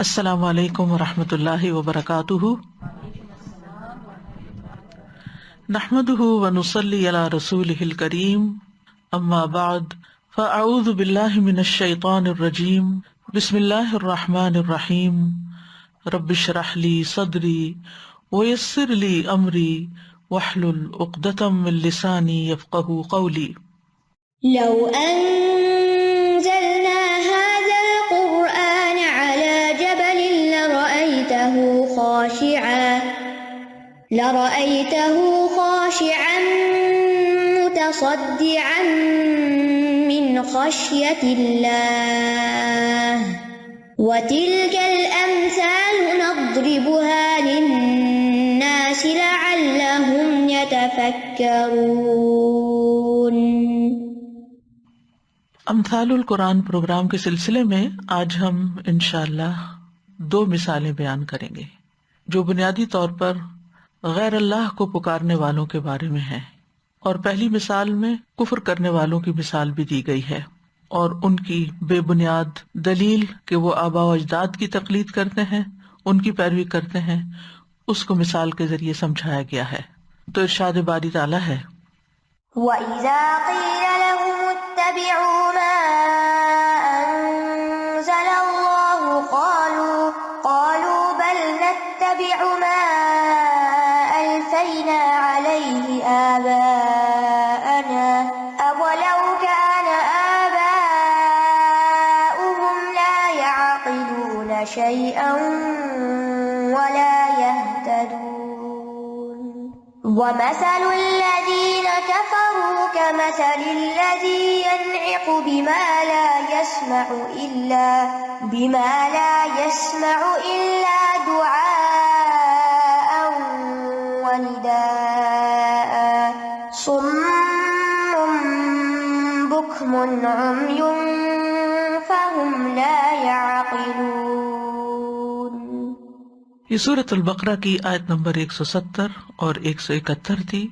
السلام علیکم ورحمۃ اللہ وبرکاتہ، نحمده ونصلی علی رسولہ الکریم، اما بعد فاعوذ باللہ من الشیطان الرجیم، بسم اللہ الرحمن الرحیم، رب اشرح لی صدری ویسر لی امری واحلل عقدۃ من لسانی یفقہوا قولی۔ لو أنزلنا هذا القرآن على جبل لرأيته خاشعا متصدعا من خشية الله وتلك الأمثال نضربها للناس لعلهم يتفكرون۔ امثال القرآن پروگرام کے سلسلے میں آج ہم انشاءاللہ 2 مثالیں بیان کریں گے جو بنیادی طور پر غیر اللہ کو پکارنے والوں کے بارے میں ہیں، اور پہلی مثال میں کفر کرنے والوں کی مثال بھی دی گئی ہے اور ان کی بے بنیاد دلیل کہ وہ آباء و اجداد کی تقلید کرتے ہیں، ان کی پیروی کرتے ہیں، اس کو مثال کے ذریعے سمجھایا گیا ہے۔ تو ارشاد باری تعالیٰ ہے، وَإِذَا قِيلَ لَهُمُ اتَّبِعُوا مَا أَنزَلَ اللَّهُ قَالُوا بَلْ نَتَّبِعُ مَا أَلْفَيْنَا عَلَيْهِ آبَاءَنَا أَوَلَوْ كَانَ آبَاؤُهُمْ لَا يَعْقِلُونَ شَيْئًا وَلَا يَهْتَدُونَ۔ وَمَثَلُ الَّذِينَ كَفَرُوا كَمَثَلِ الَّذِي يَنْعِقُ بِمَا لَا يَسْمَعُ إِلَّا دُعَاءً وَنِدَاءً صُمٌّ بُكْمٌ عُمْيٌ فَهُمْ لَا يَعْقِلُونَ۔ یہ سورۃ البقرہ کی آیت نمبر 170 اور 171 تھی،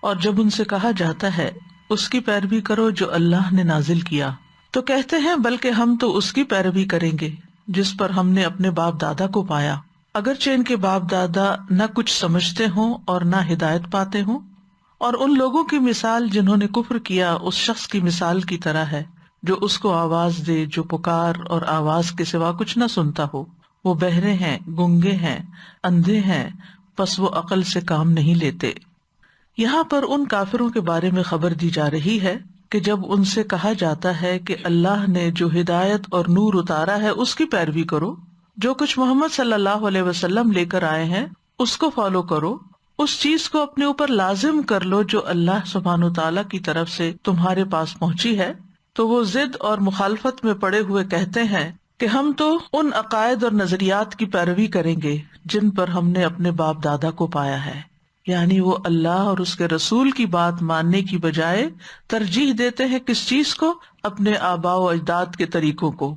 اور جب ان سے کہا جاتا ہے اس کی پیروی کرو جو اللہ نے نازل کیا، تو کہتے ہیں بلکہ ہم تو اس کی پیروی کریں گے جس پر ہم نے اپنے باپ دادا کو پایا، اگرچہ ان کے باپ دادا نہ کچھ سمجھتے ہوں اور نہ ہدایت پاتے ہوں۔ اور ان لوگوں کی مثال جنہوں نے کفر کیا اس شخص کی مثال کی طرح ہے جو اس کو آواز دے جو پکار اور آواز کے سوا کچھ نہ سنتا ہو۔ وہ بہرے ہیں، گنگے ہیں، اندھے ہیں، پس وہ عقل سے کام نہیں لیتے۔ یہاں پر ان کافروں کے بارے میں خبر دی جا رہی ہے کہ جب ان سے کہا جاتا ہے کہ اللہ نے جو ہدایت اور نور اتارا ہے اس کی پیروی کرو، جو کچھ محمد صلی اللہ علیہ وسلم لے کر آئے ہیں اس کو فالو کرو، اس چیز کو اپنے اوپر لازم کر لو جو اللہ سبحانہ وتعالیٰ کی طرف سے تمہارے پاس پہنچی ہے، تو وہ ضد اور مخالفت میں پڑے ہوئے کہتے ہیں کہ ہم تو ان عقائد اور نظریات کی پیروی کریں گے جن پر ہم نے اپنے باپ دادا کو پایا ہے، یعنی وہ اللہ اور اس کے رسول کی بات ماننے کی بجائے ترجیح دیتے ہیں کس چیز کو؟ اپنے آباء و اجداد کے طریقوں کو۔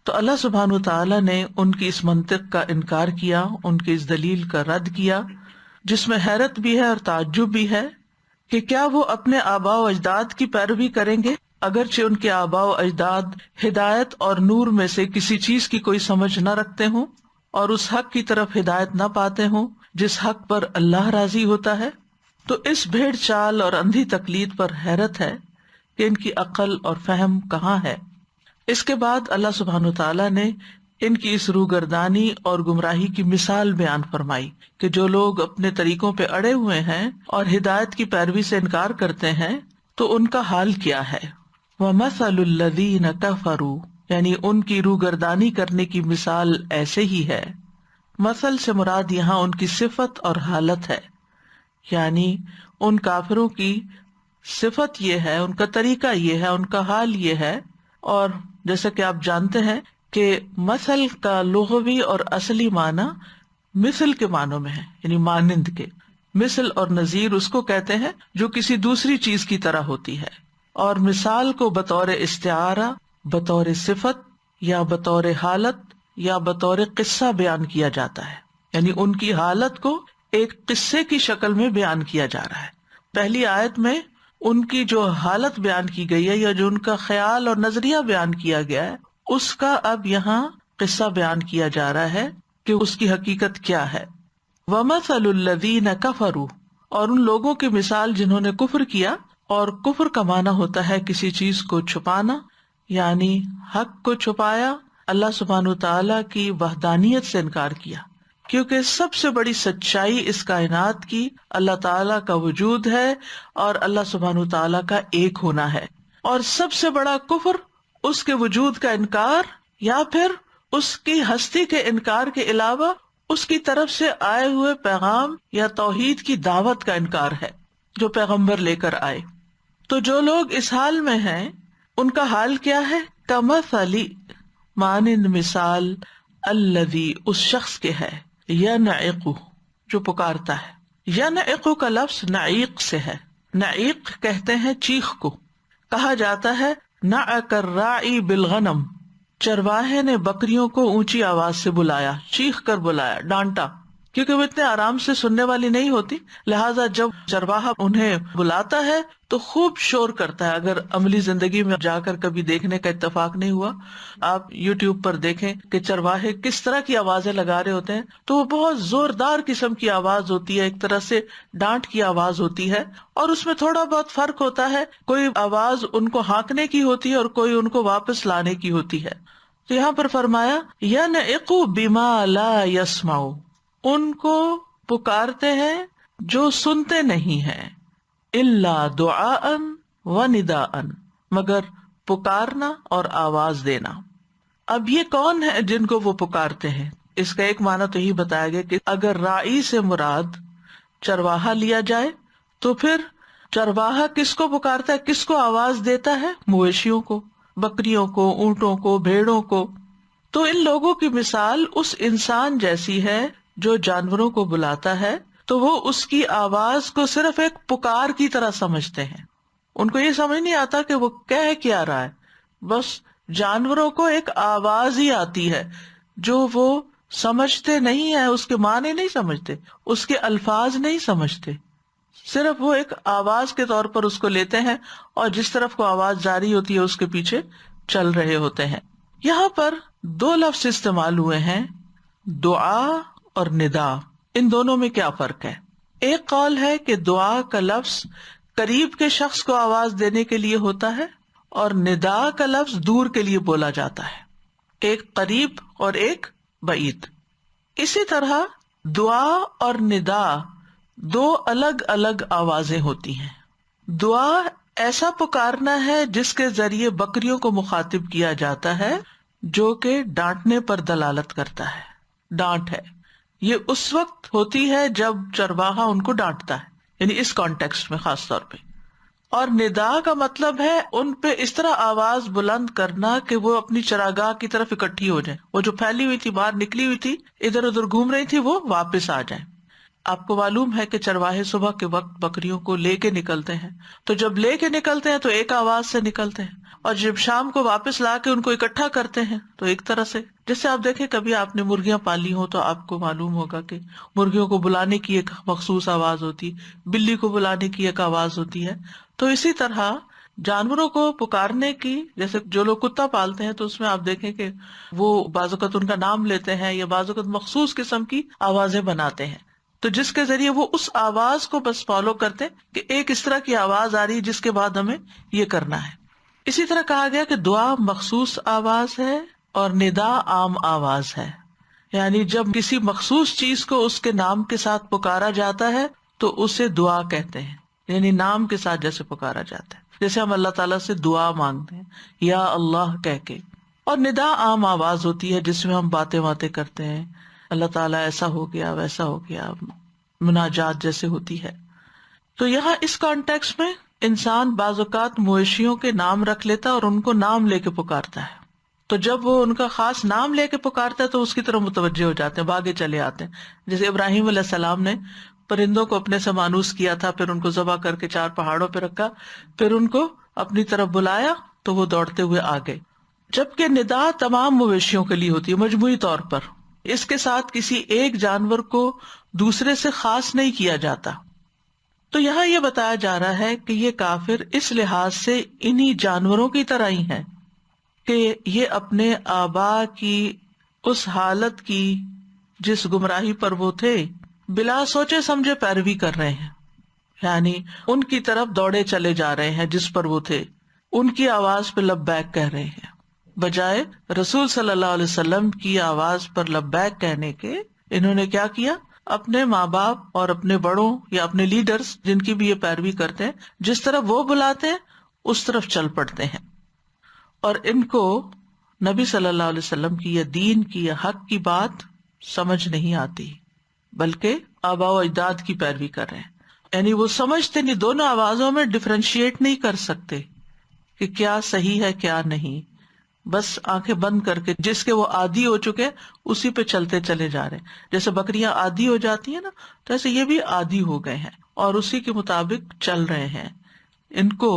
تو اللہ سبحانہ وتعالیٰ نے ان کی اس منطق کا انکار کیا، ان کی اس دلیل کا رد کیا، جس میں حیرت بھی ہے اور تعجب بھی ہے کہ کیا وہ اپنے آباء و اجداد کی پیروی کریں گے اگرچہ ان کے آباء و اجداد ہدایت اور نور میں سے کسی چیز کی کوئی سمجھ نہ رکھتے ہوں اور اس حق کی طرف ہدایت نہ پاتے ہوں جس حق پر اللہ راضی ہوتا ہے؟ تو اس بھیڑ چال اور اندھی تقلید پر حیرت ہے کہ ان کی عقل اور فہم کہاں ہے۔ اس کے بعد اللہ سبحانہ وتعالیٰ نے ان کی اس روگردانی اور گمراہی کی مثال بیان فرمائی کہ جو لوگ اپنے طریقوں پہ اڑے ہوئے ہیں اور ہدایت کی پیروی سے انکار کرتے ہیں تو ان کا حال کیا ہے۔ وَمَثَلُ الَّذِينَ كَفَرُوا، یعنی ان کی روگردانی کرنے کی مثال ایسے ہی ہے۔ مثل سے مراد یہاں ان کی صفت اور حالت ہے، یعنی ان کافروں کی صفت یہ ہے، ان کا طریقہ یہ ہے، ان کا حال یہ ہے۔ اور جیسا کہ آپ جانتے ہیں کہ مثل کا لغوی اور اصلی معنی مثل کے معنوں میں ہے، یعنی مانند کے۔ مثل اور نظیر اس کو کہتے ہیں جو کسی دوسری چیز کی طرح ہوتی ہے، اور مثال کو بطور استعارہ، بطور صفت یا بطور حالت یا بطور قصہ بیان کیا جاتا ہے، یعنی ان کی حالت کو ایک قصے کی شکل میں بیان کیا جا رہا ہے۔ پہلی آیت میں ان کی جو حالت بیان کی گئی ہے یا جو ان کا خیال اور نظریہ بیان کیا گیا ہے اس کا اب یہاں قصہ بیان کیا جا رہا ہے کہ اس کی حقیقت کیا ہے. وَمَثَلُ الَّذِينَ كَفَرُوا، اور ان لوگوں کی مثال جنہوں نے کفر کیا. اور کفر کا معنی ہوتا ہے کسی چیز کو چھپانا، یعنی حق کو چھپایا، اللہ سبحانہ تعالیٰ کی وحدانیت سے انکار کیا، کیونکہ سب سے بڑی سچائی اس کائنات کی اللہ تعالیٰ کا وجود ہے اور اللہ سبحانہ تعالیٰ کا ایک ہونا ہے. اور سب سے بڑا کفر اس کے وجود کا انکار یا پھر اس کی ہستی کے انکار کے علاوہ اس کی طرف سے آئے ہوئے پیغام یا توحید کی دعوت کا انکار ہے جو پیغمبر لے کر آئے. تو جو لوگ اس حال میں ہیں ان کا حال کیا ہے؟ کمثلی، مانند مثال، الذی، اس شخص کے ہے، ینعق، جو پکارتا ہے. ینعق کا لفظ نعیق سے ہے. نعیق کہتے ہیں چیخ کو. کہا جاتا ہے نعق الراعی بالغنم، چرواہے نے بکریوں کو اونچی آواز سے بلایا، چیخ کر بلایا، ڈانٹا، کیونکہ وہ اتنے آرام سے سننے والی نہیں ہوتی، لہٰذا جب چرواہا انہیں بلاتا ہے تو خوب شور کرتا ہے. اگر عملی زندگی میں جا کر کبھی دیکھنے کا اتفاق نہیں ہوا، آپ یوٹیوب پر دیکھیں کہ چرواہے کس طرح کی آوازیں لگا رہے ہوتے ہیں، تو وہ بہت زوردار قسم کی آواز ہوتی ہے، ایک طرح سے ڈانٹ کی آواز ہوتی ہے، اور اس میں تھوڑا بہت فرق ہوتا ہے. کوئی آواز ان کو ہانکنے کی ہوتی ہے اور کوئی ان کو واپس لانے کی ہوتی ہے. تو یہاں پر فرمایا ینعق بما لا یسمع، ان کو پکارتے ہیں جو سنتے نہیں ہیں، الا دعاء و نداء، مگر پکارنا اور آواز دینا. اب یہ کون ہے جن کو وہ پکارتے ہیں؟ اس کا ایک معنی تو یہی بتایا گیا کہ اگر راعی سے مراد چرواہا لیا جائے تو پھر چرواہا کس کو پکارتا ہے، کس کو آواز دیتا ہے؟ مویشیوں کو، بکریوں کو، اونٹوں کو، بھیڑوں کو. تو ان لوگوں کی مثال اس انسان جیسی ہے جو جانوروں کو بلاتا ہے تو وہ اس کی آواز کو صرف ایک پکار کی طرح سمجھتے ہیں. ان کو یہ سمجھ نہیں آتا کہ وہ کہہ کیا رہا ہے، بس جانوروں کو ایک آواز ہی آتی ہے جو وہ سمجھتے نہیں ہے، اس کے معنی نہیں سمجھتے، اس کے الفاظ نہیں سمجھتے، صرف وہ ایک آواز کے طور پر اس کو لیتے ہیں اور جس طرف کو آواز جاری ہوتی ہے اس کے پیچھے چل رہے ہوتے ہیں. یہاں پر دو لفظ استعمال ہوئے ہیں، دعا اور ندا. ان دونوں میں کیا فرق ہے؟ ایک قول ہے کہ دعا کا لفظ قریب کے شخص کو آواز دینے کے لیے ہوتا ہے اور ندا کا لفظ دور کے لیے بولا جاتا ہے، ایک قریب اور ایک بعید. اسی طرح دعا اور ندا دو الگ الگ آوازیں ہوتی ہیں. دعا ایسا پکارنا ہے جس کے ذریعے بکریوں کو مخاطب کیا جاتا ہے جو کہ ڈانٹنے پر دلالت کرتا ہے، ڈانٹ ہے. یہ اس وقت ہوتی ہے جب چرواہا ان کو ڈانٹتا ہے، یعنی اس کانٹیکسٹ میں خاص طور پہ. اور ندا کا مطلب ہے ان پہ اس طرح آواز بلند کرنا کہ وہ اپنی چراگاہ کی طرف اکٹھی ہو جائیں، وہ جو پھیلی ہوئی تھی، باہر نکلی ہوئی تھی، ادھر ادھر گھوم رہی تھی، وہ واپس آ جائیں. آپ کو معلوم ہے کہ چرواہے صبح کے وقت بکریوں کو لے کے نکلتے ہیں، تو جب لے کے نکلتے ہیں تو ایک آواز سے نکلتے ہیں، اور جب شام کو واپس لا کے ان کو اکٹھا کرتے ہیں تو ایک طرح سے. جیسے آپ دیکھیں کبھی آپ نے مرغیاں پالی ہوں تو آپ کو معلوم ہوگا کہ مرغیوں کو بلانے کی ایک مخصوص آواز ہوتی، بلی کو بلانے کی ایک آواز ہوتی ہے. تو اسی طرح جانوروں کو پکارنے کی، جیسے جو لوگ کتا پالتے ہیں تو اس میں آپ دیکھیں کہ وہ بعض اوقات ان کا نام لیتے ہیں یا بعض اوقات مخصوص قسم کی آوازیں بناتے ہیں، تو جس کے ذریعے وہ اس آواز کو بس فالو کرتے ہیں کہ ایک اس طرح کی آواز آ رہی جس کے بعد ہمیں یہ کرنا ہے. اسی طرح کہا گیا کہ دعا مخصوص آواز ہے اور ندا عام آواز ہے، یعنی جب کسی مخصوص چیز کو اس کے نام کے ساتھ پکارا جاتا ہے تو اسے دعا کہتے ہیں، یعنی نام کے ساتھ جیسے پکارا جاتا ہے، جیسے ہم اللہ تعالیٰ سے دعا مانگتے ہیں یا اللہ کہہ کے. اور ندا عام آواز ہوتی ہے جس میں ہم باتیں کرتے ہیں، اللہ تعالیٰ ایسا ہو گیا، ویسا ہو گیا، مناجات جیسے ہوتی ہے. تو یہاں اس کانٹیکس میں انسان بعض اوقات مویشیوں کے نام رکھ لیتا اور ان کو نام لے کے پکارتا ہے، تو جب وہ ان کا خاص نام لے کے پکارتا ہے تو اس کی طرف متوجہ ہو جاتے ہیں، بھاگے چلے آتے ہیں. جیسے ابراہیم علیہ السلام نے پرندوں کو اپنے سے مانوس کیا تھا، پھر ان کو ذبح کر کے 4 پہاڑوں پہ رکھا، پھر ان کو اپنی طرف بلایا تو وہ دوڑتے ہوئے آ گئے. جبکہ ندا تمام مویشیوں کے لیے ہوتی ہے مجموعی طور پر، اس کے ساتھ کسی ایک جانور کو دوسرے سے خاص نہیں کیا جاتا. تو یہاں یہ بتایا جا رہا ہے کہ یہ کافر اس لحاظ سے انہی جانوروں کی طرح ہی ہیں کہ یہ اپنے آبا کی اس حالت کی جس گمراہی پر وہ تھے بلا سوچے سمجھے پیروی کر رہے ہیں، یعنی ان کی طرف دوڑے چلے جا رہے ہیں جس پر وہ تھے، ان کی آواز پہ لبیک کہہ رہے ہیں، بجائے رسول صلی اللہ علیہ وسلم کی آواز پر لبیک کہنے کے انہوں نے کیا کیا، اپنے ماں باپ اور اپنے بڑوں یا اپنے لیڈرز جن کی بھی یہ پیروی کرتے ہیں، جس طرف وہ بلاتے ہیں اس طرف چل پڑتے ہیں، اور ان کو نبی صلی اللہ علیہ وسلم کی یا دین کی یا حق کی بات سمجھ نہیں آتی، بلکہ آباء و اجداد کی پیروی کر رہے ہیں، یعنی وہ سمجھتے نہیں، دونوں آوازوں میں ڈفرینشیٹ نہیں کر سکتے کہ کیا صحیح ہے کیا نہیں، بس آنکھیں بند کر کے جس کے وہ عادی ہو چکے اسی پہ چلتے چلے جا رہے ہیں، جیسے بکریاں عادی ہو جاتی ہیں نا، تو ایسے یہ بھی عادی ہو گئے ہیں اور اسی کے مطابق چل رہے ہیں، ان کو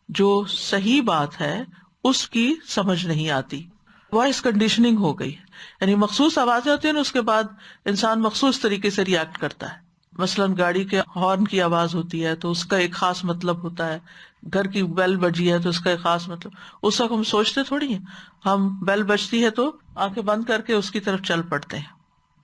جو صحیح بات ہے اس کی سمجھ نہیں آتی، وائس کنڈیشننگ ہو گئی، یعنی مخصوص آوازیں ہوتی ہیں نا، اس کے بعد انسان مخصوص طریقے سے ریئیکٹ کرتا ہے، مثلاً گاڑی کے ہارن کی آواز ہوتی ہے تو اس کا ایک خاص مطلب ہوتا ہے، گھر کی بیل بجی ہے تو اس کا ایک خاص مطلب، اس وقت ہم سوچتے تھوڑی ہیں، ہم بیل بجتی ہے تو آنکھیں بند کر کے اس کی طرف چل پڑتے ہیں۔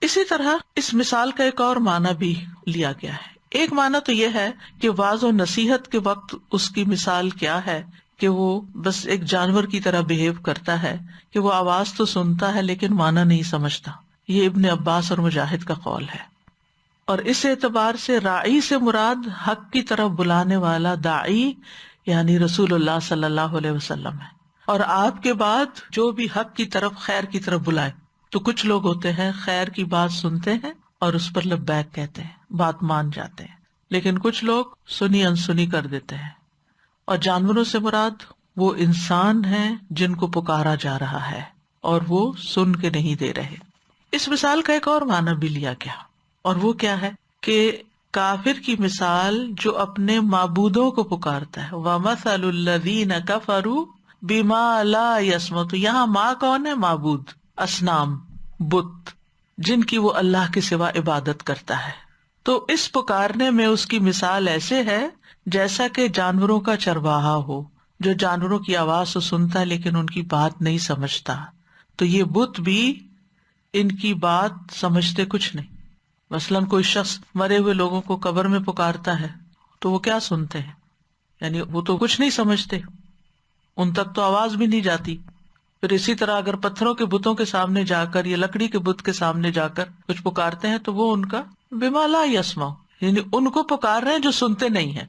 اسی طرح اس مثال کا ایک اور معنی بھی لیا گیا ہے، ایک معنی تو یہ ہے کہ واعظ و نصیحت کے وقت اس کی مثال کیا ہے کہ وہ بس ایک جانور کی طرح بہیو کرتا ہے کہ وہ آواز تو سنتا ہے لیکن معنی نہیں سمجھتا، یہ ابن عباس اور مجاہد کا قول ہے، اور اس اعتبار سے راعی سے مراد حق کی طرف بلانے والا داعی یعنی رسول اللہ صلی اللہ علیہ وسلم ہے، اور آپ کے بعد جو بھی حق کی طرف خیر کی طرف بلائے، تو کچھ لوگ ہوتے ہیں خیر کی بات سنتے ہیں اور اس پر لبیک کہتے ہیں، بات مان جاتے ہیں، لیکن کچھ لوگ سنی انسنی کر دیتے ہیں، اور جانوروں سے مراد وہ انسان ہیں جن کو پکارا جا رہا ہے اور وہ سن کے نہیں دے رہے۔ اس مثال کا ایک اور معنی بھی لیا گیا، اور وہ کیا ہے کہ کافر کی مثال جو اپنے معبودوں کو پکارتا ہے، وَمَثَلُ الَّذِينَ كَفَرُوا بِمَا لَا يَسْمَعُونَ، تو یہاں ماں کون ہے؟ معبود، اصنام، بت، جن کی وہ اللہ کے سوا عبادت کرتا ہے، تو اس پکارنے میں اس کی مثال ایسے ہے جیسا کہ جانوروں کا چرواہا ہو جو جانوروں کی آواز تو سنتا ہے لیکن ان کی بات نہیں سمجھتا، تو یہ بت بھی ان کی بات سمجھتے کچھ نہیں۔ مثلاً کوئی شخص مرے ہوئے لوگوں کو قبر میں پکارتا ہے تو وہ کیا سنتے ہیں؟ یعنی وہ تو کچھ نہیں سمجھتے، ان تک تو آواز بھی نہیں جاتی۔ پھر اسی طرح اگر پتھروں کے بتوں کے سامنے جا کر یا لکڑی کے بت کے سامنے جا کر کچھ پکارتے ہیں تو وہ ان کا بما لا یسمع، یعنی ان کو پکار رہے ہیں جو سنتے نہیں ہیں،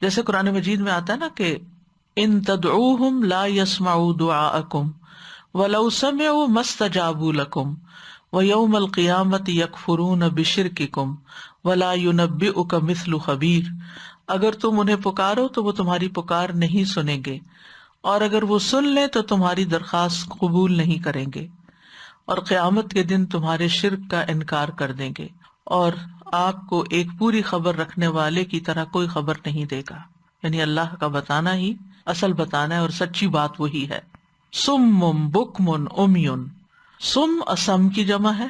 جیسے قرآن مجید میں آتا ہے نا کہ ان تدعوہم لا یسمعوا دعاءکم ولو سمعوا ما استجابوا لکم وَيَوْمَ الْقِيَامَةِ يَكْفُرُونَ بِشِرْكِكُمْ وَلَا يُنَبِّئُكَ مِثْلُ خَبِيرٍ، اگر تم انہیں پکارو تو وہ تمہاری پکار نہیں سنیں گے، اور اگر وہ سن لیں تو تمہاری درخواست قبول نہیں کریں گے، اور قیامت کے دن تمہارے شرک کا انکار کر دیں گے، اور آپ کو ایک پوری خبر رکھنے والے کی طرح کوئی خبر نہیں دے گا، یعنی اللہ کا بتانا ہی اصل بتانا ہے اور سچی بات وہی ہے۔ سم بکم عمیٌ، سم اسم کی جمع ہے،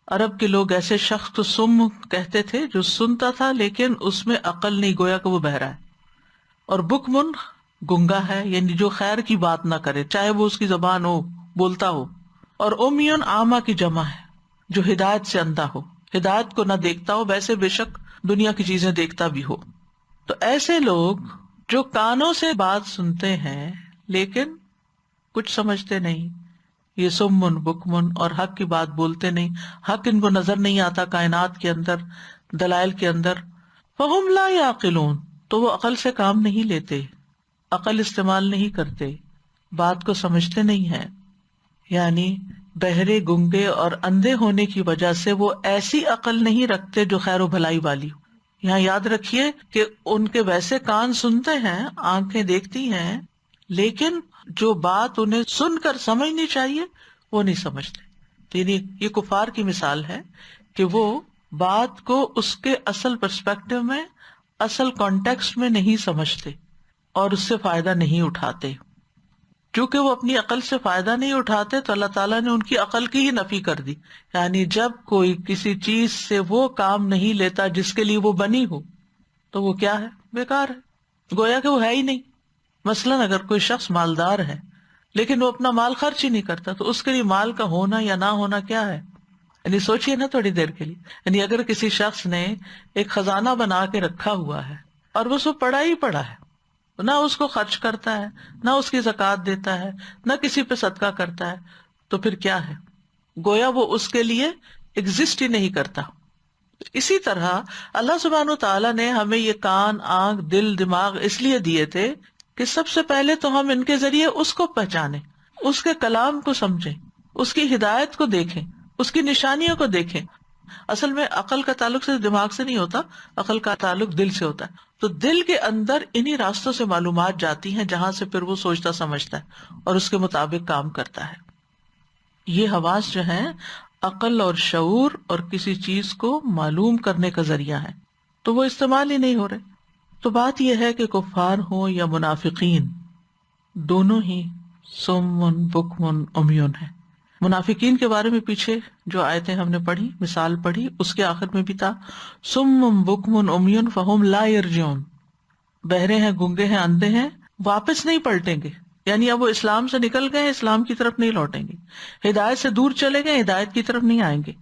عرب کے لوگ ایسے شخص کو سم کہتے تھے جو سنتا تھا لیکن اس میں عقل نہیں، گویا کہ وہ بہرا ہے، اور بکمن گنگا ہے، یعنی جو خیر کی بات نہ کرے چاہے وہ اس کی زبان ہو، بولتا ہو، اور امیون عامہ کی جمع ہے جو ہدایت سے اندھا ہو، ہدایت کو نہ دیکھتا ہو، ویسے بے شک دنیا کی چیزیں دیکھتا بھی ہو۔ تو ایسے لوگ جو کانوں سے بات سنتے ہیں لیکن کچھ سمجھتے نہیں، یہ سمن بکمن، اور حق کی بات بولتے نہیں، حق ان کو نظر نہیں آتا کائنات کے اندر، دلائل کے اندر، فہم لا یعقلون، تو وہ عقل سے کام نہیں لیتے، عقل استعمال نہیں کرتے، بات کو سمجھتے نہیں ہیں، یعنی بہرے، گنگے اور اندھے ہونے کی وجہ سے وہ ایسی عقل نہیں رکھتے جو خیر و بھلائی والی ہو۔ یہاں یاد رکھیے کہ ان کے ویسے کان سنتے ہیں، آنکھیں دیکھتی ہیں، لیکن جو بات انہیں سن کر سمجھنی چاہیے وہ نہیں سمجھتے۔ یعنی یہ کفار کی مثال ہے کہ وہ بات کو اس کے اصل پرسپیکٹو میں، اصل کانٹیکسٹ میں نہیں سمجھتے اور اس سے فائدہ نہیں اٹھاتے۔ چونکہ وہ اپنی عقل سے فائدہ نہیں اٹھاتے تو اللہ تعالیٰ نے ان کی عقل کی ہی نفی کر دی، یعنی جب کوئی کسی چیز سے وہ کام نہیں لیتا جس کے لیے وہ بنی ہو تو وہ کیا ہے؟ بیکار ہے، گویا کہ وہ ہے ہی نہیں۔ مثلاً اگر کوئی شخص مالدار ہے لیکن وہ اپنا مال خرچ ہی نہیں کرتا، تو اس کے لیے مال کا ہونا یا نہ ہونا کیا ہے؟ یعنی سوچئے نا تھوڑی دیر کے لیے، یعنی اگر کسی شخص نے ایک خزانہ بنا کے رکھا ہوا ہے اور وہ سب پڑا ہی پڑا ہے، نہ اس کو خرچ کرتا ہے، نہ اس کی زکوٰۃ دیتا ہے، نہ کسی پہ صدقہ کرتا ہے، تو پھر کیا ہے؟ گویا وہ اس کے لیے ایگزسٹ ہی نہیں کرتا۔ اسی طرح اللہ سبحانہ وتعالیٰ نے ہمیں یہ کان، آنکھ، دل، دماغ اس لیے دیے تھے کہ سب سے پہلے تو ہم ان کے ذریعے اس کو پہچانیں، اس کے کلام کو سمجھیں، اس کی ہدایت کو دیکھیں، اس کی نشانیوں کو دیکھیں۔ اصل میں عقل کا تعلق صرف دماغ سے نہیں ہوتا، عقل کا تعلق دل سے ہوتا ہے، تو دل کے اندر انہی راستوں سے معلومات جاتی ہیں جہاں سے پھر وہ سوچتا سمجھتا ہے اور اس کے مطابق کام کرتا ہے۔ یہ حواس جو ہیں عقل اور شعور اور کسی چیز کو معلوم کرنے کا ذریعہ ہے، تو وہ استعمال ہی نہیں ہو رہے۔ تو بات یہ ہے کہ کفار ہوں یا منافقین، دونوں ہی صم بکم عمیون ہیں۔ منافقین کے بارے میں پیچھے جو آیتیں ہم نے پڑھی، مثال پڑھی، اس کے آخر میں بھی تھا صم بکم عمیون فہم لا یرجعون، بہرے ہیں، گونگے ہیں، اندھے ہیں، واپس نہیں پلٹیں گے، یعنی اب وہ اسلام سے نکل گئے، اسلام کی طرف نہیں لوٹیں گے، ہدایت سے دور چلے گئے، ہدایت کی طرف نہیں آئیں گے۔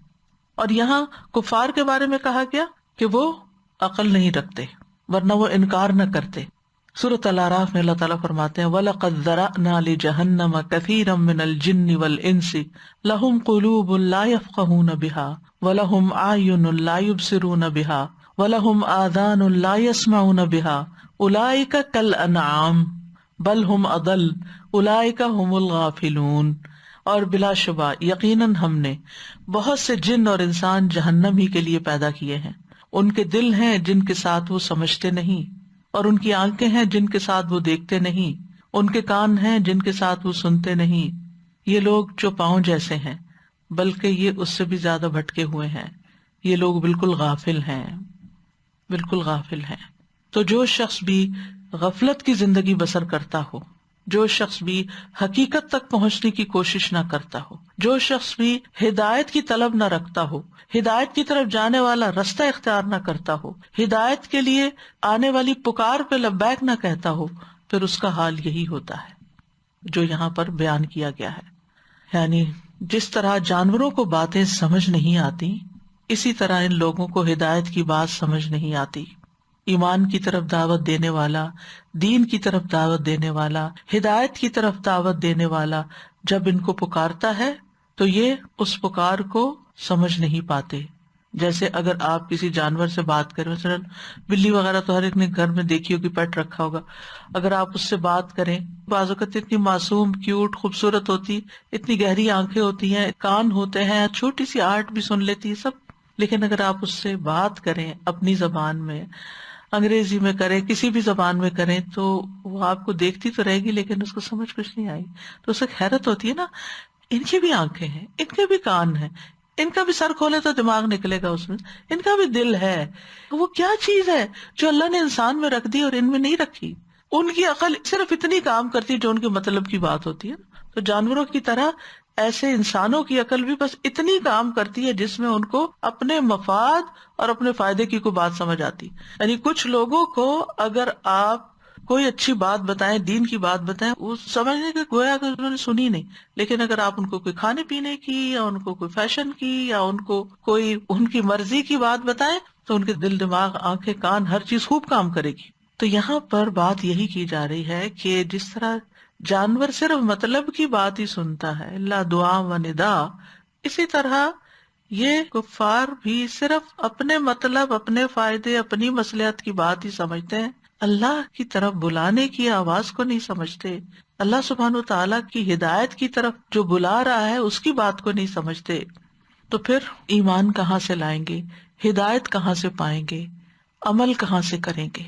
اور یہاں کفار کے بارے میں کہا گیا کہ وہ عقل نہیں رکھتے ورنہ وہ انکار نہ کرتے۔ سورۃ الاعراف میں اللہ تعالیٰ فرماتے ہیں وَلَقَدْ ذَرَأْنَا لِجَهَنَّمَ كَثِيرًا مِّنَ الْجِنِّ وَالْإِنسِ لَهُمْ قُلُوبٌ لَّا يَفْقَهُونَ بِهَا وَلَهُمْ أَعْيُنٌ لَّا يُبْصِرُونَ بِهَا وَلَهُمْ آذَانٌ لَّا يَسْمَعُونَ بِهَا أُولَٰئِكَ كَالْأَنْعَامِ بَلْ هُمْ أَضَلُّ أُولَٰئِكَ هُمُ الْغَافِلُونَ۔ اور بلا شبہ یقیناً ہم نے بہت سے جن اور انسان جہنم ہی کے لیے پیدا کیے ہیں، ان کے دل ہیں جن کے ساتھ وہ سمجھتے نہیں، اور ان کی آنکھیں ہیں جن کے ساتھ وہ دیکھتے نہیں، ان کے کان ہیں جن کے ساتھ وہ سنتے نہیں۔ یہ لوگ جو پاؤں جیسے ہیں، بلکہ یہ اس سے بھی زیادہ بھٹکے ہوئے ہیں، یہ لوگ بالکل غافل ہیں، بالکل غافل ہیں۔ تو جو شخص بھی غفلت کی زندگی بسر کرتا ہو، جو شخص بھی حقیقت تک پہنچنے کی کوشش نہ کرتا ہو، جو شخص بھی ہدایت کی طلب نہ رکھتا ہو، ہدایت کی طرف جانے والا رستہ اختیار نہ کرتا ہو، ہدایت کے لیے آنے والی پکار پہ لبیک نہ کہتا ہو، پھر اس کا حال یہی ہوتا ہے جو یہاں پر بیان کیا گیا ہے۔ یعنی جس طرح جانوروں کو باتیں سمجھ نہیں آتی، اسی طرح ان لوگوں کو ہدایت کی بات سمجھ نہیں آتی۔ ایمان کی طرف دعوت دینے والا، دین کی طرف دعوت دینے والا، ہدایت کی طرف دعوت دینے والا جب ان کو پکارتا ہے تو یہ اس پکار کو سمجھ نہیں پاتے۔ جیسے اگر آپ کسی جانور سے بات کریں، مثلا بلی وغیرہ تو ہر ایک نے گھر میں دیکھی ہوگی، پیٹ رکھا ہوگا، اگر آپ اس سے بات کریں، بعض اوقات اتنی معصوم، کیوٹ، خوبصورت ہوتی، اتنی گہری آنکھیں ہوتی ہیں، کان ہوتے ہیں، چھوٹی سی آہٹ بھی سن لیتی ہے سب، لیکن اگر آپ اس سے بات کریں اپنی زبان میں، انگریزی میں کریں، کسی بھی زبان میں کریں، تو وہ آپ کو دیکھتی تو رہے گی لیکن اس کو سمجھ کچھ نہیں آئی۔ تو اسے حیرت ہوتی ہے نا، ان کی بھی آنکھیں ہیں، ان کے بھی کان ہیں، ان کا بھی سر کھولے تو دماغ نکلے گا اس میں، ان کا بھی دل ہے، وہ کیا چیز ہے جو اللہ نے انسان میں رکھ دی اور ان میں نہیں رکھی؟ ان کی عقل صرف اتنی کام کرتی ہے جو ان کے مطلب کی بات ہوتی ہے۔ تو جانوروں کی طرح ایسے انسانوں کی عقل بھی بس اتنی کام کرتی ہے جس میں ان کو اپنے مفاد اور اپنے فائدے کی کوئی بات سمجھ آتی۔ یعنی کچھ لوگوں کو اگر آپ کوئی اچھی بات بتائیں، دین کی بات بتائیں، وہ سمجھنے کے گویا کہ انہوں نے سنی نہیں، لیکن اگر آپ ان کو کوئی کھانے پینے کی یا ان کو کوئی فیشن کی یا ان کو کوئی ان کی مرضی کی بات بتائیں تو ان کے دل، دماغ، آنکھیں، کان، ہر چیز خوب کام کرے گی۔ تو یہاں پر بات یہی کی جا رہی ہے کہ جس طرح جانور صرف مطلب کی بات ہی سنتا ہے، لا دعا و ندا، اسی طرح یہ کفار بھی صرف اپنے مطلب، اپنے فائدے، اپنی مصلحت کی بات ہی سمجھتے ہیں، اللہ کی طرف بلانے کی آواز کو نہیں سمجھتے، اللہ سبحانہ وتعالیٰ کی ہدایت کی طرف جو بلا رہا ہے اس کی بات کو نہیں سمجھتے۔ تو پھر ایمان کہاں سے لائیں گے، ہدایت کہاں سے پائیں گے، عمل کہاں سے کریں گے؟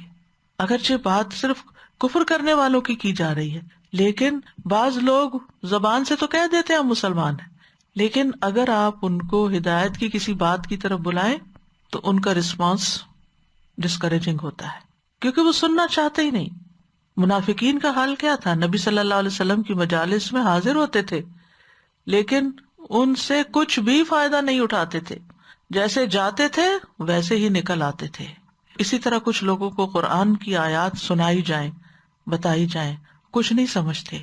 اگرچہ بات صرف کفر کرنے والوں کی جا رہی ہے، لیکن بعض لوگ زبان سے تو کہہ دیتے ہیں ہم مسلمان ہیں، لیکن اگر آپ ان کو ہدایت کی کسی بات کی طرف بلائیں تو ان کا رسپانس ڈسکریجنگ ہوتا ہے، کیونکہ وہ سننا چاہتے ہی نہیں۔ منافقین کا حال کیا تھا؟ نبی صلی اللہ علیہ وسلم کی مجالس میں حاضر ہوتے تھے لیکن ان سے کچھ بھی فائدہ نہیں اٹھاتے تھے، جیسے جاتے تھے ویسے ہی نکل آتے تھے۔ اسی طرح کچھ لوگوں کو قرآن کی آیات سنائی جائیں، بتائی جائیں، کچھ نہیں سمجھتے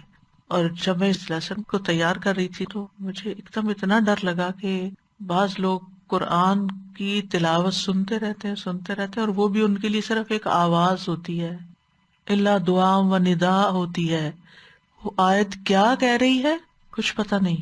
اور جب میں اس لیسن کو تیار کر رہی تھی تو مجھے ایک دم اتنا ڈر لگا کہ بعض لوگ قرآن کی تلاوت سنتے رہتے ہیں اور وہ بھی ان کے لیے صرف ایک آواز ہوتی ہے، الا دعا و ندا ہوتی ہے. وہ آیت کیا کہہ رہی ہے کچھ پتہ نہیں.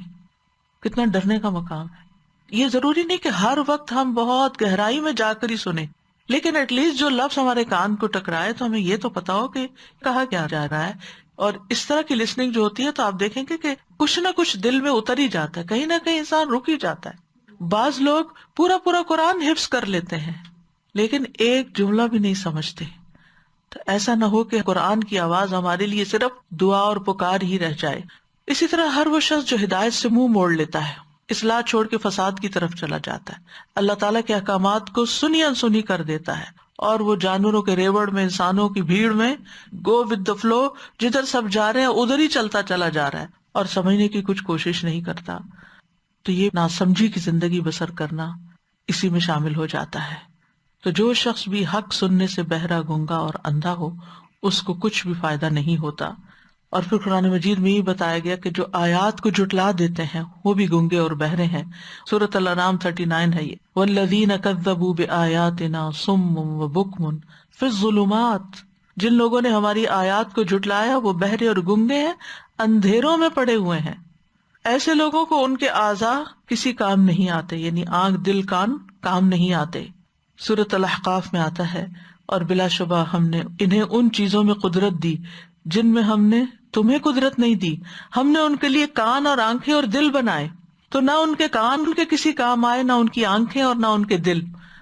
کتنا ڈرنے کا مقام ہے. یہ ضروری نہیں کہ ہر وقت ہم بہت گہرائی میں جا کر ہی سنیں، لیکن ایٹ لیسٹ جو لفظ ہمارے کان کو ٹکرائے تو ہمیں یہ تو پتا ہو کہ کہا کیا جا رہا ہے. اور اس طرح کی لسننگ جو ہوتی ہے تو آپ دیکھیں گے کہ کچھ نہ کچھ دل میں اتر ہی جاتا ہے، کہیں نہ کہیں انسان رک ہی جاتا ہے. بعض لوگ پورا قرآن حفظ کر لیتے ہیں لیکن ایک جملہ بھی نہیں سمجھتے. تو ایسا نہ ہو کہ قرآن کی آواز ہمارے لیے صرف دعا اور پکار ہی رہ جائے. اسی طرح ہر وہ شخص جو ہدایت سے منہ موڑ لیتا ہے، اصلاح چھوڑ کے فساد کی طرف چلا جاتا ہے، اللہ تعالیٰ کے احکامات کو سنی انسنی کر دیتا ہے، اور وہ جانوروں کے ریوڑ میں، انسانوں کی بھیڑ میں گو ود دا فلو، جدھر سب جا رہے ہیں ادھر ہی چلتا چلا جا رہا ہے اور سمجھنے کی کچھ کوشش نہیں کرتا. تو یہ ناسمجھی کی زندگی بسر کرنا اسی میں شامل ہو جاتا ہے. تو جو شخص بھی حق سننے سے بہرا، گنگا اور اندھا ہو، اس کو کچھ بھی فائدہ نہیں ہوتا. اور پھر قرآن مجید میں یہ بتایا گیا کہ جو آیات کو جھٹلا دیتے ہیں وہ بھی گنگے اور بہرے ہیں. سورۃ الانعام 39 ہے یہ. والذین کذبوا بآیاتنا صم وبکم فی الظلمات. جن لوگوں نے ہماری آیات کو جھٹلایا وہ بہرے اور گنگے ہیں، اندھیروں میں پڑے ہوئے ہیں. ایسے لوگوں کو ان کے اعضاء کسی کام نہیں آتے، یعنی آنکھ، دل، کان کام نہیں آتے. سورۃ الاحقاف میں آتا ہے، اور بلا شبہ ہم نے انہیں ان چیزوں میں قدرت دی جن میں ہم نے تمہیں قدرت نہیں دی. ہم نے ان کے لیے کان اور آنکھیں اور دل بنائے، تو نہ ان کے کان ان کے کسی کام آئے، نہ ان کی آنکھیں اور نہ ان کے دل.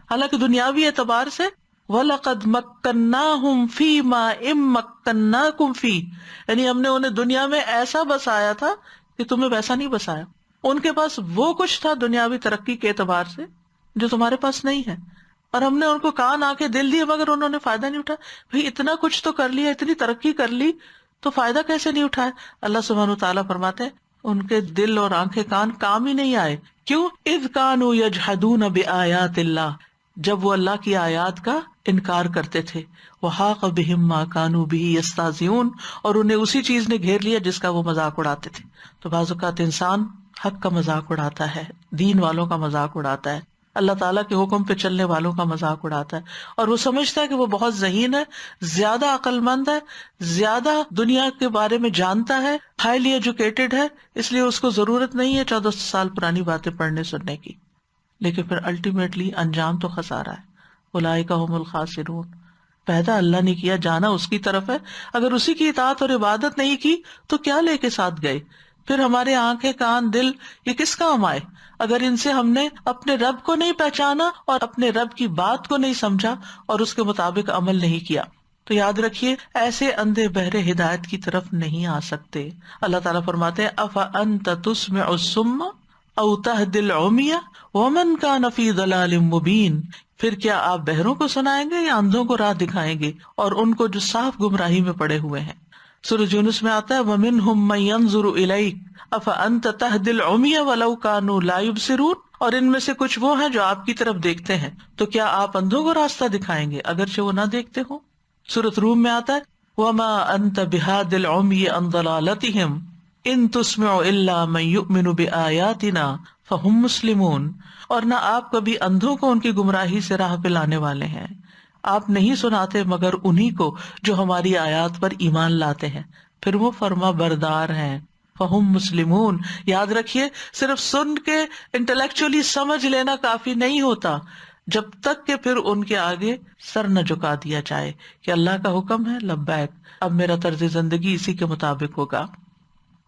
حالانکہ دنیاوی اعتبار سے وَلَقَدْ مَكَّنَّاهُمْ فِي مَا إِن مَّكَّنَّاكُمْ فِيهِ، یعنی ہم نے انہیں دنیا میں ایسا بسایا تھا کہ تمہیں ویسا نہیں بسایا. ان کے پاس وہ کچھ تھا دنیاوی ترقی کے اعتبار سے جو تمہارے پاس نہیں ہے، اور ہم نے ان کو کان، آنکھیں، دل دیے مگر انہوں نے فائدہ نہیں اٹھایا. بھئی اتنا کچھ تو کر لیا، اتنی ترقی کر لی تو فائدہ کیسے نہیں اٹھایا؟ اللہ سبحانہ وتعالیٰ فرماتے ہیں ان کے دل اور آنکھیں، کان کام ہی نہیں آئے. کیوں؟ اذ کانوا یجحدون بآیات اللہ، جب وہ اللہ کی آیات کا انکار کرتے تھے. وحاق بہم ما کانوا بہ یستہزئون، اور انہیں اسی چیز نے گھیر لیا جس کا وہ مذاق اڑاتے تھے. تو بعض اوقات انسان حق کا مذاق اڑاتا ہے، دین والوں کا مذاق اڑاتا ہے، اللہ تعالیٰ کے حکم پہ چلنے والوں کا مذاق اڑاتا ہے، اور وہ سمجھتا ہے کہ وہ بہت ذہین ہے، زیادہ عقل مند ہے، زیادہ دنیا کے بارے میں جانتا ہے، ہائیلی ایجوکیٹڈ ہے، اس لیے اس کو ضرورت نہیں ہے 14 سال پرانی باتیں پڑھنے سننے کی. لیکن پھر الٹیمیٹلی انجام تو خسارہ ہے. اولئک ھم الخاسرون. پیدا اللہ نے کیا، جانا اس کی طرف ہے. اگر اسی کی اطاعت اور عبادت نہیں کی تو کیا لے کے ساتھ گئے؟ پھر ہمارے آنکھیں، کان، دل یہ کس کام آئے اگر ان سے ہم نے اپنے رب کو نہیں پہچانا اور اپنے رب کی بات کو نہیں سمجھا اور اس کے مطابق عمل نہیں کیا؟ تو یاد رکھیے ایسے اندھے بہرے ہدایت کی طرف نہیں آ سکتے. اللہ تعالیٰ فرماتے ہیں افانت تسمع الصم او تہدی العمی ومن کان فی ضلال مبین. پھر کیا آپ بہروں کو سنائیں گے یا اندھوں کو راہ دکھائیں گے، اور ان کو جو صاف گمراہی میں پڑے ہوئے ہیں. سورۃ یونس میں آتا ہے وَمِنْهُمْ مَن يَنظُرُ إِلَيْكَ أَفَأَنْتَ تَهْدِي الْعُمْيَ وَلَوْ كَانُوا لَا يُبْصِرُونَ. اور ان میں سے کچھ وہ ہیں جو آپ کی طرف دیکھتے ہیں، تو کیا آپ اندھوں کو راستہ دکھائیں گے اگرچہ وہ نہ دیکھتے ہوں. سورۃ روم میں آتا ہے وَمَا أَنْتَ بِهَادِ الْعُمْيِ عَنْ ضَلَالَتِهِمْ إِن تُسْمِعُ إِلَّا مَن يُؤْمِنُ بِآيَاتِنَا فَهُمْ مُسْلِمُونَ. اور نہ آپ کبھی اندھوں کو ان کی گمراہی سے راہ پہ لانے والے ہیں، آپ نہیں سناتے مگر انہی کو جو ہماری آیات پر ایمان لاتے ہیں، پھر وہ فرما بردار ہیں. فہم مسلمون. یاد رکھیے صرف سن کے انٹلیکچولی سمجھ لینا کافی نہیں ہوتا جب تک کہ پھر ان کے آگے سر نہ جھکا دیا جائے کہ اللہ کا حکم ہے، لبیک، اب میرا طرز زندگی اسی کے مطابق ہوگا.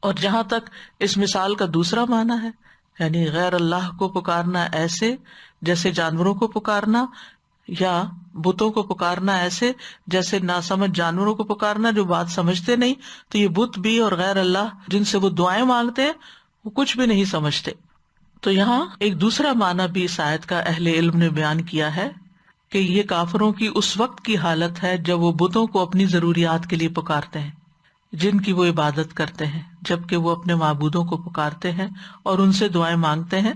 اور جہاں تک اس مثال کا دوسرا معنی ہے، یعنی غیر اللہ کو پکارنا ایسے جیسے جانوروں کو پکارنا، یا بتوں کو پکارنا ایسے جیسے ناسمجھ جانوروں کو پکارنا جو بات سمجھتے نہیں، تو یہ بت بھی اور غیر اللہ جن سے وہ دعائیں مانگتے ہیں وہ کچھ بھی نہیں سمجھتے. تو یہاں ایک دوسرا معنی بھی اس آیت کا اہل علم نے بیان کیا ہے کہ یہ کافروں کی اس وقت کی حالت ہے جب وہ بتوں کو اپنی ضروریات کے لیے پکارتے ہیں جن کی وہ عبادت کرتے ہیں، جبکہ وہ اپنے معبودوں کو پکارتے ہیں اور ان سے دعائیں مانگتے ہیں.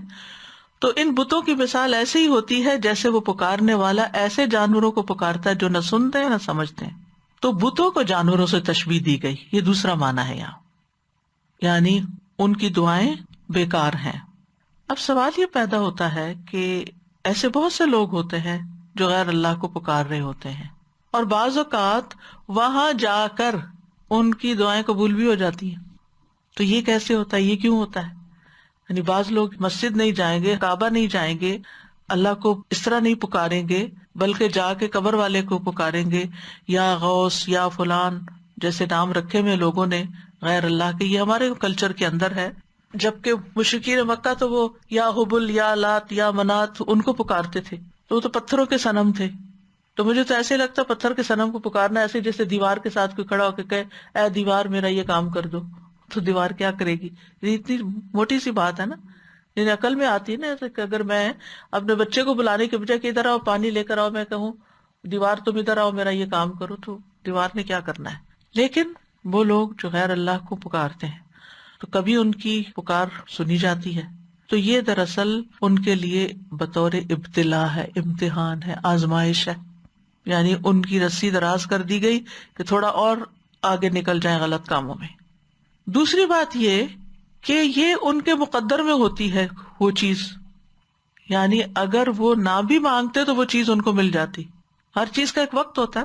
تو ان بتوں کی مثال ایسے ہی ہوتی ہے جیسے وہ پکارنے والا ایسے جانوروں کو پکارتا ہے جو نہ سنتے ہیں نہ سمجھتے ہیں. تو بتوں کو جانوروں سے تشبیہ دی گئی، یہ دوسرا معنی ہے یہاں. یعنی ان کی دعائیں بیکار ہیں۔ اب سوال یہ پیدا ہوتا ہے کہ ایسے بہت سے لوگ ہوتے ہیں جو غیر اللہ کو پکار رہے ہوتے ہیں، اور بعض اوقات وہاں جا کر ان کی دعائیں قبول بھی ہو جاتی ہیں۔ تو یہ کیسے ہوتا ہے، یہ کیوں ہوتا ہے؟ یعنی بعض لوگ مسجد نہیں جائیں گے، کعبہ نہیں جائیں گے، اللہ کو اس طرح نہیں پکاریں گے، بلکہ جا کے قبر والے کو پکاریں گے، یا غوث یا فلان جیسے نام رکھے ہوئے لوگوں نے غیر اللہ کے۔ یہ ہمارے کلچر کے اندر ہے، جبکہ مشرکین مکہ تو وہ یا حبل یا لات یا منات ان کو پکارتے تھے، تو وہ تو پتھروں کے صنم تھے۔ تو مجھے تو ایسے لگتا پتھر کے صنم کو پکارنا ایسے جیسے دیوار کے ساتھ کوئی کھڑا ہو کے کہے اے دیوار میرا یہ کام کر دو، تو دیوار کیا کرے گی؟ یہ اتنی موٹی سی بات ہے نا، یعنی عقل میں آتی ہے نا، ایسے کہ اگر میں اپنے بچے کو بلانے کے بجائے کہ ادھر آؤ پانی لے کر آؤ، میں کہوں دیوار تم ادھر آؤ میرا یہ کام کرو، تو دیوار نے کیا کرنا ہے؟ لیکن وہ لوگ جو غیر اللہ کو پکارتے ہیں تو کبھی ان کی پکار سنی جاتی ہے، تو یہ دراصل ان کے لیے بطور ابتلا ہے، امتحان ہے، آزمائش ہے، یعنی ان کی رسی دراز کر دی گئی کہ تھوڑا اور آگے نکل جائیں غلط کاموں میں۔ دوسری بات یہ کہ یہ ان کے مقدر میں ہوتی ہے وہ چیز، یعنی اگر وہ نہ بھی مانگتے تو وہ چیز ان کو مل جاتی۔ ہر چیز کا ایک وقت ہوتا ہے،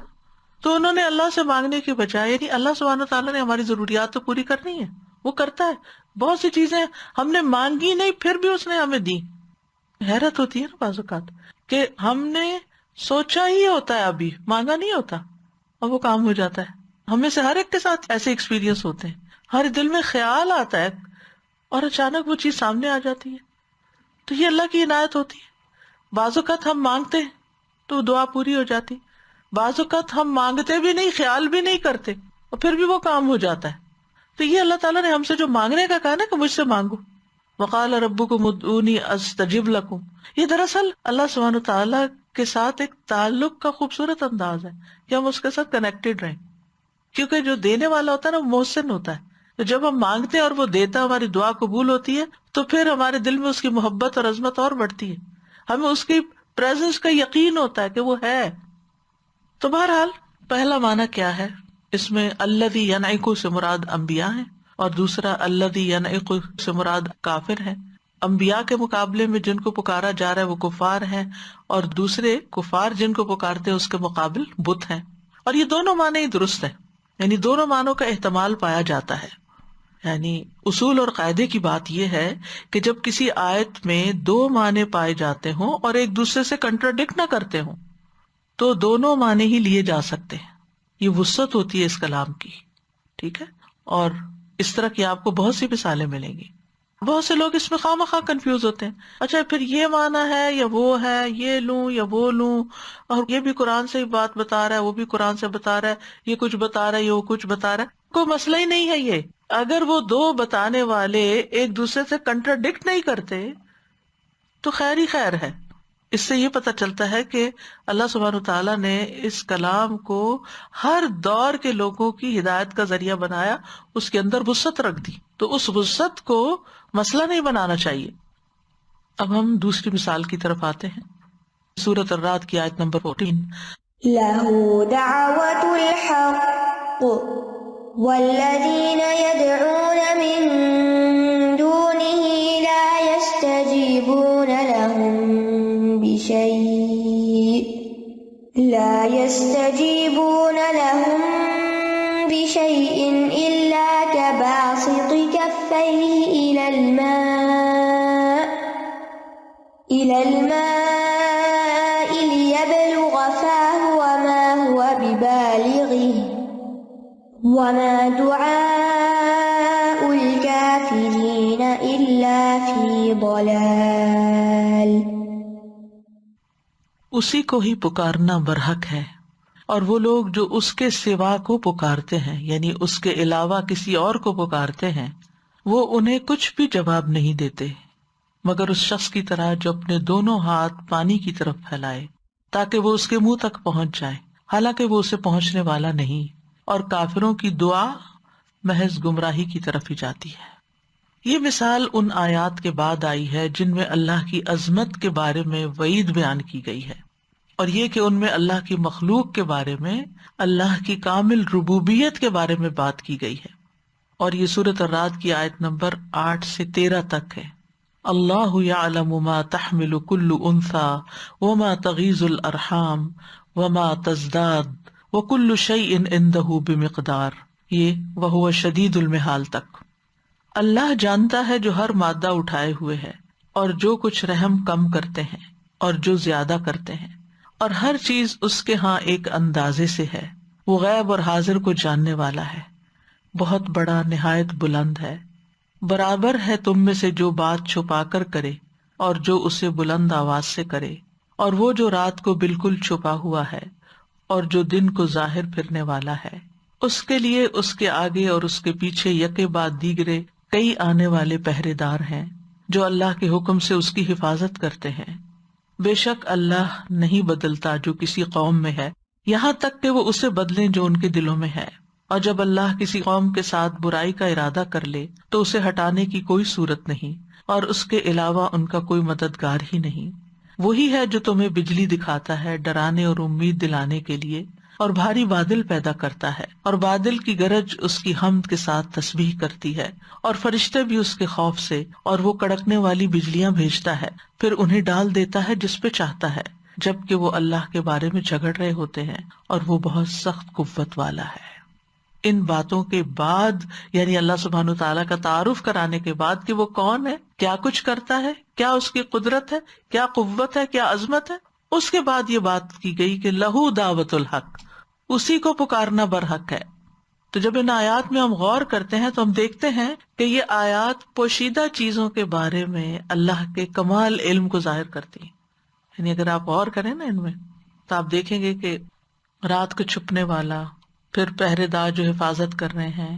تو انہوں نے اللہ سے مانگنے کے بجائے، یعنی اللہ سبحانہ تعالیٰ نے ہماری ضروریات تو پوری کرنی ہے، وہ کرتا ہے، بہت سی چیزیں ہم نے مانگی نہیں پھر بھی اس نے ہمیں دی۔ حیرت ہوتی ہے نا بعض اوقات کہ ہم نے سوچا ہی ہوتا ہے، ابھی مانگا نہیں ہوتا اور وہ کام ہو جاتا ہے۔ ہمیں سے ہر ایک کے ساتھ ایسے ایکسپیرینس ہوتے ہیں، ہر دل میں خیال آتا ہے اور اچانک وہ چیز سامنے آ جاتی ہے، تو یہ اللہ کی عنایت ہوتی ہے۔ بعض اوقات ہم مانگتے ہیں تو دعا پوری ہو جاتی، بعض اوقات ہم مانگتے بھی نہیں، خیال بھی نہیں کرتے اور پھر بھی وہ کام ہو جاتا ہے۔ تو یہ اللہ تعالیٰ نے ہم سے جو مانگنے کا کہا نا کہ مجھ سے مانگو، وقال ربکم ادعونی استجب لکم، یہ دراصل اللہ سبحانہ تعالیٰ کے ساتھ ایک تعلق کا خوبصورت انداز ہے کہ ہم اس کے ساتھ کنیکٹڈ رہیں، کیونکہ جو دینے والا ہوتا ہے نا وہ محسن ہوتا ہے۔ تو جب ہم مانگتے ہیں اور وہ دیتا، ہماری دعا قبول ہوتی ہے، تو پھر ہمارے دل میں اس کی محبت اور عظمت اور بڑھتی ہے، ہمیں اس کی پریزنس کا یقین ہوتا ہے کہ وہ ہے۔ تو بہرحال پہلا معنی کیا ہے اس میں؟ الذی ینعق سے مراد انبیاء ہیں، اور دوسرا الذی ینعق سے مراد کافر ہیں۔ انبیاء کے مقابلے میں جن کو پکارا جا رہا ہے وہ کفار ہیں، اور دوسرے کفار جن کو پکارتے ہیں اس کے مقابل بت ہیں، اور یہ دونوں معنی ہی درست ہیں، یعنی دونوں معنوں کا احتمال پایا جاتا ہے۔ یعنی اصول اور قاعدے کی بات یہ ہے کہ جب کسی آیت میں دو معنی پائے جاتے ہوں اور ایک دوسرے سے کنٹراڈکٹ نہ کرتے ہوں تو دونوں معنی ہی لیے جا سکتے ہیں، یہ وسعت ہوتی ہے اس کلام کی، ٹھیک ہے؟ اور اس طرح کی آپ کو بہت سی مثالیں ملیں گی۔ بہت سے لوگ اس میں خواہ مخواہ کنفیوز ہوتے ہیں، اچھا پھر یہ معنی ہے یا وہ ہے، یہ لوں یا وہ لوں، اور یہ بھی قرآن سے بات بتا رہا ہے، وہ بھی قرآن سے بتا رہا ہے، یہ کچھ بتا رہا ہے، یہ وہ کچھ بتا رہا ہے، کوئی مسئلہ ہی نہیں ہے یہ، اگر وہ دو بتانے والے ایک دوسرے سے کنٹراڈکٹ نہیں کرتے تو خیر ہی خیر ہے۔ اس سے یہ پتہ چلتا ہے کہ اللہ سبحانہ تعالیٰ نے اس کلام کو ہر دور کے لوگوں کی ہدایت کا ذریعہ بنایا، اس کے اندر وسعت رکھ دی، تو اس وسعت کو مسئلہ نہیں بنانا چاہیے۔ اب ہم دوسری مثال کی طرف آتے ہیں، سورۃ الرعد کی آیت نمبر 14۔ له دعوة الحق والذين يدعون من دونه لا يستجيبون لهم بشيء إلا كباسط كفيه إلى الماء ليبلغ فاه وما هو ببالغه وما دعاء الكافرين إلا في ضلال۔ اسی کو ہی پکارنا برحق ہے، اور وہ لوگ جو اس کے سوا کو پکارتے ہیں، یعنی اس کے علاوہ کسی اور کو پکارتے ہیں، وہ انہیں کچھ بھی جواب نہیں دیتے مگر اس شخص کی طرح جو اپنے دونوں ہاتھ پانی کی طرف پھیلائے تاکہ وہ اس کے منہ تک پہنچ جائے، حالانکہ وہ اسے پہنچنے والا نہیں، اور کافروں کی دعا محض گمراہی کی طرف ہی جاتی ہے۔ یہ مثال ان آیات کے بعد آئی ہے جن میں اللہ کی عظمت کے بارے میں وعید بیان کی گئی ہے، اور یہ کہ ان میں اللہ کی مخلوق کے بارے میں اللہ کی کامل ربوبیت کے بارے میں بات کی گئی ہے، اور یہ سورۃ الرعد کی آیت نمبر 8 سے 13 تک ہے۔ اللہ یعلم ما تحمل کل انثی وما تغیض الارحام وما تزداد وکل شیء عندہ بمقدار، یہ وہو شدید المحال تک۔ اللہ جانتا ہے جو ہر مادہ اٹھائے ہوئے ہے اور جو کچھ رحم کم کرتے ہیں اور جو زیادہ کرتے ہیں، اور ہر چیز اس کے ہاں ایک اندازے سے ہے۔ وہ غیب اور حاضر کو جاننے والا ہے، بہت بڑا، نہایت بلند ہے۔ برابر ہے تم میں سے جو بات چھپا کر کرے اور جو اسے بلند آواز سے کرے، اور وہ جو رات کو بالکل چھپا ہوا ہے اور جو دن کو ظاہر پھرنے والا ہے۔ اس کے لیے اس کے آگے اور اس کے پیچھے یکے بعد دیگرے کئی آنے والے پہرے دار ہیں جو اللہ کے حکم سے اس کی حفاظت کرتے ہیں۔ بے شک اللہ نہیں بدلتا جو کسی قوم میں ہے، یہاں تک کہ وہ اسے بدلیں جو ان کے دلوں میں ہے، اور جب اللہ کسی قوم کے ساتھ برائی کا ارادہ کر لے تو اسے ہٹانے کی کوئی صورت نہیں، اور اس کے علاوہ ان کا کوئی مددگار ہی نہیں۔ وہی ہے جو تمہیں بجلی دکھاتا ہے ڈرانے اور امید دلانے کے لیے، اور بھاری بادل پیدا کرتا ہے، اور بادل کی گرج اس کی حمد کے ساتھ تسبیح کرتی ہے، اور فرشتے بھی اس کے خوف سے، اور وہ کڑکنے والی بجلیاں بھیجتا ہے، پھر انہیں ڈال دیتا ہے جس پہ چاہتا ہے، جبکہ وہ اللہ کے بارے میں جھگڑ رہے ہوتے ہیں، اور وہ بہت سخت قوت والا ہے۔ ان باتوں کے بعد، یعنی اللہ سبحانہ تعالیٰ کا تعارف کرانے کے بعد کہ وہ کون ہے، کیا کچھ کرتا ہے، کیا اس کی قدرت ہے، کیا قوت ہے، کیا عظمت ہے، اس کے بعد یہ بات کی گئی کہ لہو دعوت الحق، اسی کو پکارنا برحق ہے۔ تو جب ان آیات میں ہم غور کرتے ہیں تو ہم دیکھتے ہیں کہ یہ آیات پوشیدہ چیزوں کے بارے میں اللہ کے کمال علم کو ظاہر کرتی ہیں۔ یعنی اگر آپ غور کریں نا ان میں تو آپ دیکھیں گے کہ رات کو چھپنے والا، پھر پہرے دار جو حفاظت کر رہے ہیں،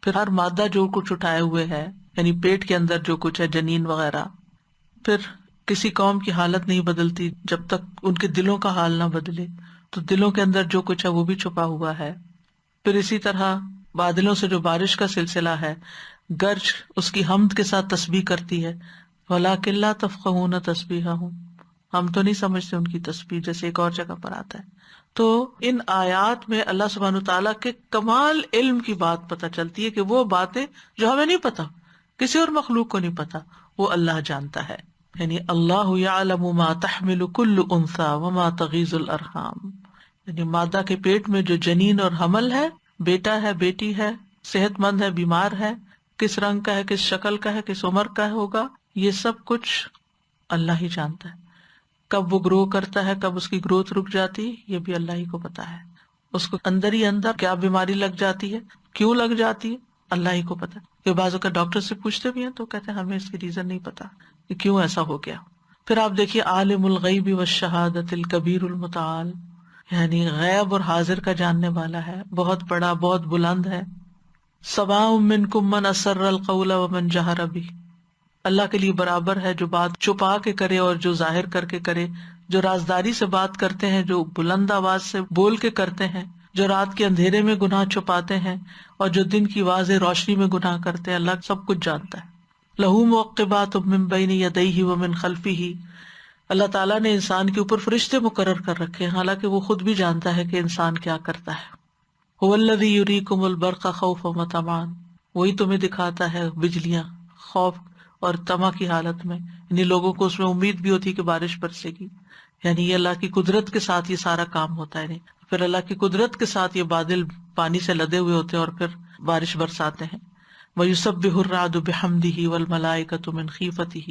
پھر ہر مادہ جو کچھ اٹھائے ہوئے ہے، یعنی پیٹ کے اندر جو کچھ ہے، جنین وغیرہ، پھر کسی قوم کی حالت نہیں بدلتی جب تک ان کے دلوں کا حال نہ بدلے، تو دلوں کے اندر جو کچھ ہے وہ بھی چھپا ہوا ہے۔ پھر اسی طرح بادلوں سے جو بارش کا سلسلہ ہے، گرج اس کی حمد کے ساتھ تسبیح کرتی ہے، وَلَٰكِن لَا تَفْقَهُونَ تَسْبِيحَهُمْ، ہم تو نہیں سمجھتے ان کی تسبیح، جیسے ایک اور جگہ پر آتا ہے۔ تو ان آیات میں اللہ سبحانہ تعالیٰ کے کمال علم کی بات پتہ چلتی ہے کہ وہ باتیں جو ہمیں نہیں پتا، کسی اور مخلوق کو نہیں پتا، وہ اللہ جانتا ہے۔ یعنی اللہ یعلم ما تحمل کل انثی وما تغیض الارحام، یعنی مادہ کے پیٹ میں جو جنین اور حمل ہے، بیٹا ہے، بیٹی ہے، صحت مند ہے، بیمار ہے، کس رنگ کا ہے، کس شکل کا ہے، کس عمر کا ہوگا، یہ سب کچھ اللہ ہی جانتا ہے۔ کب وہ گرو کرتا ہے، کب اس کی گروتھ رک جاتی ہے، یہ بھی اللہ ہی کو پتا ہے۔ اس کو اندر ہی اندر کیا بیماری لگ جاتی ہے، کیوں لگ جاتی ہے، اللہ ہی کو پتا۔ کہ بعض اوقات ڈاکٹر سے پوچھتے بھی ہیں تو کہتے ہیں ہمیں اس کی ریزن نہیں پتا کہ کیوں ایسا ہو گیا۔ پھر آپ دیکھیے عالم الغیب والشہادۃ الکبیر المتعال، یعنی غیب اور حاضر کا جاننے والا ہے، بہت بڑا، بہت بلند ہے۔ سواء منکم من اسر القول ومن جہر بہ، اللہ کے لیے برابر ہے جو بات چھپا کے کرے اور جو ظاہر کر کے کرے، جو رازداری سے بات کرتے ہیں، جو بلند آواز سے بول کے کرتے ہیں، جو رات کے اندھیرے میں گناہ چھپاتے ہیں اور جو دن کی واضح روشنی میں گناہ کرتے ہیں، اللہ سب کچھ جانتا ہے۔ لہو معقبات من بین یدیہ ومن خلفہ، اللہ تعالیٰ نے انسان کے اوپر فرشتے مقرر کر رکھے ہیں، حالانکہ وہ خود بھی جانتا ہے کہ انسان کیا کرتا ہے۔ هو الذی یریکم البرق خوفا وطمعا، وہی تمہیں دکھاتا ہے بجلیاں خوف اور طمع کی حالت میں، یعنی لوگوں کو اس میں امید بھی ہوتی ہے کہ بارش برسے گی، یعنی یہ اللہ کی قدرت کے ساتھ یہ سارا کام ہوتا ہے۔ پھر اللہ کی قدرت کے ساتھ یہ بادل پانی سے لدے ہوئے ہوتے ہیں اور پھر بارش برساتے ہیں۔ وَيُسَبِّحُ الرَّعْدُ بِحَمْدِهِ وَالْمَلَائِكَةُ مِنْ خِيفَتِهِ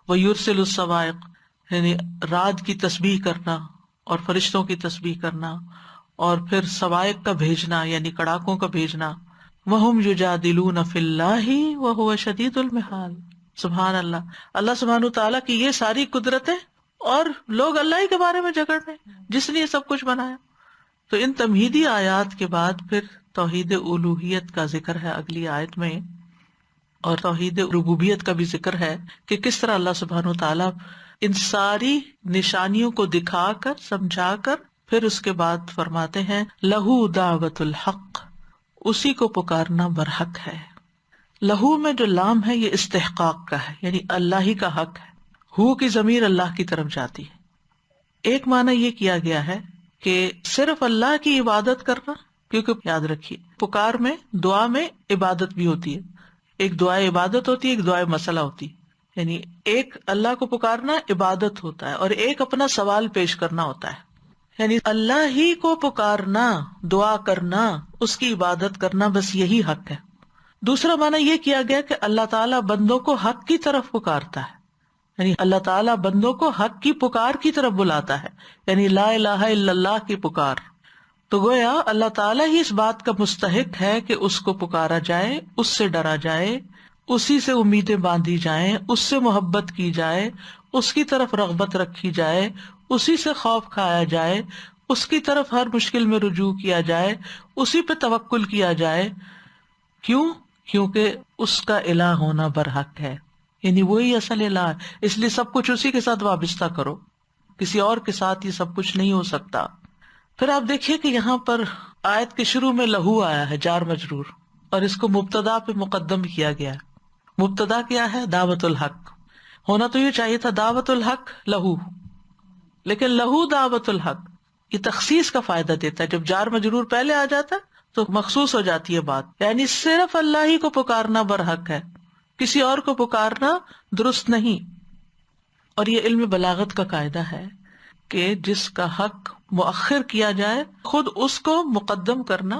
وَيُرْسِلُ الصَّوَاعِقَ، یعنی رعد کی تسبیح کرنا اور فرشتوں کی تسبیح کرنا، اور پھر صواعق کا بھیجنا یعنی کڑاکوں کا بھیجنا۔ وَهُمْ يُجَادِلُونَ فِي اللَّهِ وَهُوَ شَدِيدُ الْمِحَالِ، سبحان اللہ، اللہ سبحانہ تعالیٰ کی یہ ساری قدرتیں اور لوگ اللہ ہی کے بارے میں جھگڑ رہے ہیں جس نے یہ سب کچھ بنایا۔ تو ان تمہیدی آیات کے بعد پھر توحید الوہیت کا ذکر ہے اگلی آیت میں، اور توحید ربوبیت کا بھی ذکر ہے کہ کس طرح اللہ سبحانہ تعالیٰ ان ساری نشانیوں کو دکھا کر، سمجھا کر، پھر اس کے بعد فرماتے ہیں لہو دعوت الحق، اسی کو پکارنا برحق ہے۔ لہو میں جو لام ہے یہ استحقاق کا ہے، یعنی اللہ ہی کا حق ہے۔ ہو کی ضمیر اللہ کی طرف جاتی ہے۔ ایک معنی یہ کیا گیا ہے کہ صرف اللہ کی عبادت کرنا، کیونکہ یاد رکھیے پکار میں، دعا میں عبادت بھی ہوتی ہے. ایک دعائے عبادت ہوتی ہے، ایک دعائے مسئلہ ہوتی ہے. یعنی ایک اللہ کو پکارنا عبادت ہوتا ہے اور ایک اپنا سوال پیش کرنا ہوتا ہے. یعنی اللہ ہی کو پکارنا، دعا کرنا، اس کی عبادت کرنا، بس یہی حق ہے. دوسرا معنی یہ کیا گیا کہ اللہ تعالیٰ بندوں کو حق کی طرف پکارتا ہے. یعنی اللہ تعالیٰ بندوں کو حق کی پکار کی طرف بلاتا ہے، یعنی لا الہ الا اللہ کی پکار. تو گویا اللہ تعالیٰ ہی اس بات کا مستحق ہے کہ اس کو پکارا جائے، اس سے ڈرا جائے، اسی سے امیدیں باندھی جائیں، اس سے محبت کی جائے، اس کی طرف رغبت رکھی جائے، اسی سے خوف کھایا جائے، اس کی طرف ہر مشکل میں رجوع کیا جائے، اسی پہ توکل کیا جائے. کیوں؟ کیونکہ اس کا الہ ہونا برحق ہے، یعنی وہی اصل الہ ہے. اس لیے سب کچھ اسی کے ساتھ وابستہ کرو، کسی اور کے ساتھ یہ سب کچھ نہیں ہو سکتا. پھر آپ دیکھیے کہ یہاں پر آیت کے شروع میں لہو آیا ہے، جار مجرور، اور اس کو مبتدا پہ مقدم کیا گیا ہے. مبتدا کیا ہے؟ دعوت الحق. ہونا تو یہ چاہیے تھا دعوت الحق لہو، لیکن لہو دعوت الحق یہ تخصیص کا فائدہ دیتا ہے. جب جار مجرور پہلے آ جاتا ہے تو مخصوص ہو جاتی ہے بات، یعنی صرف اللہ ہی کو پکارنا برحق ہے، کسی اور کو پکارنا درست نہیں. اور یہ علم بلاغت کا قاعدہ ہے کہ جس کا حق مؤخر کیا جائے خود اس کو مقدم کرنا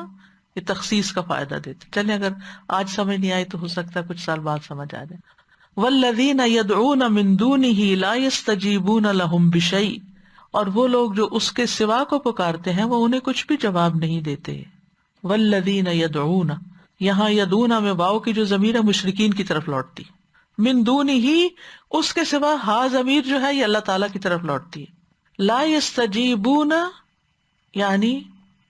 یہ تخصیص کا فائدہ دیتا. چلیں اگر آج سمجھ نہیں آئی تو ہو سکتا ہے کچھ سال بعد سمجھ آ جائے. والذین یدعون من دونہ لا یستجیبون لہم بشیء، اور وہ لوگ جو اس کے سوا کو پکارتے ہیں وہ انہیں کچھ بھی جواب نہیں دیتے. والذین یدعون، یہاں یدعون میں واؤ کی جو ضمیر ہے مشرکین کی طرف لوٹتی، من دونہ اس کے سوا ہا ضمیر جو ہے یہ اللہ تعالیٰ کی طرف لوٹتی ہے. لا یستجیبون یعنی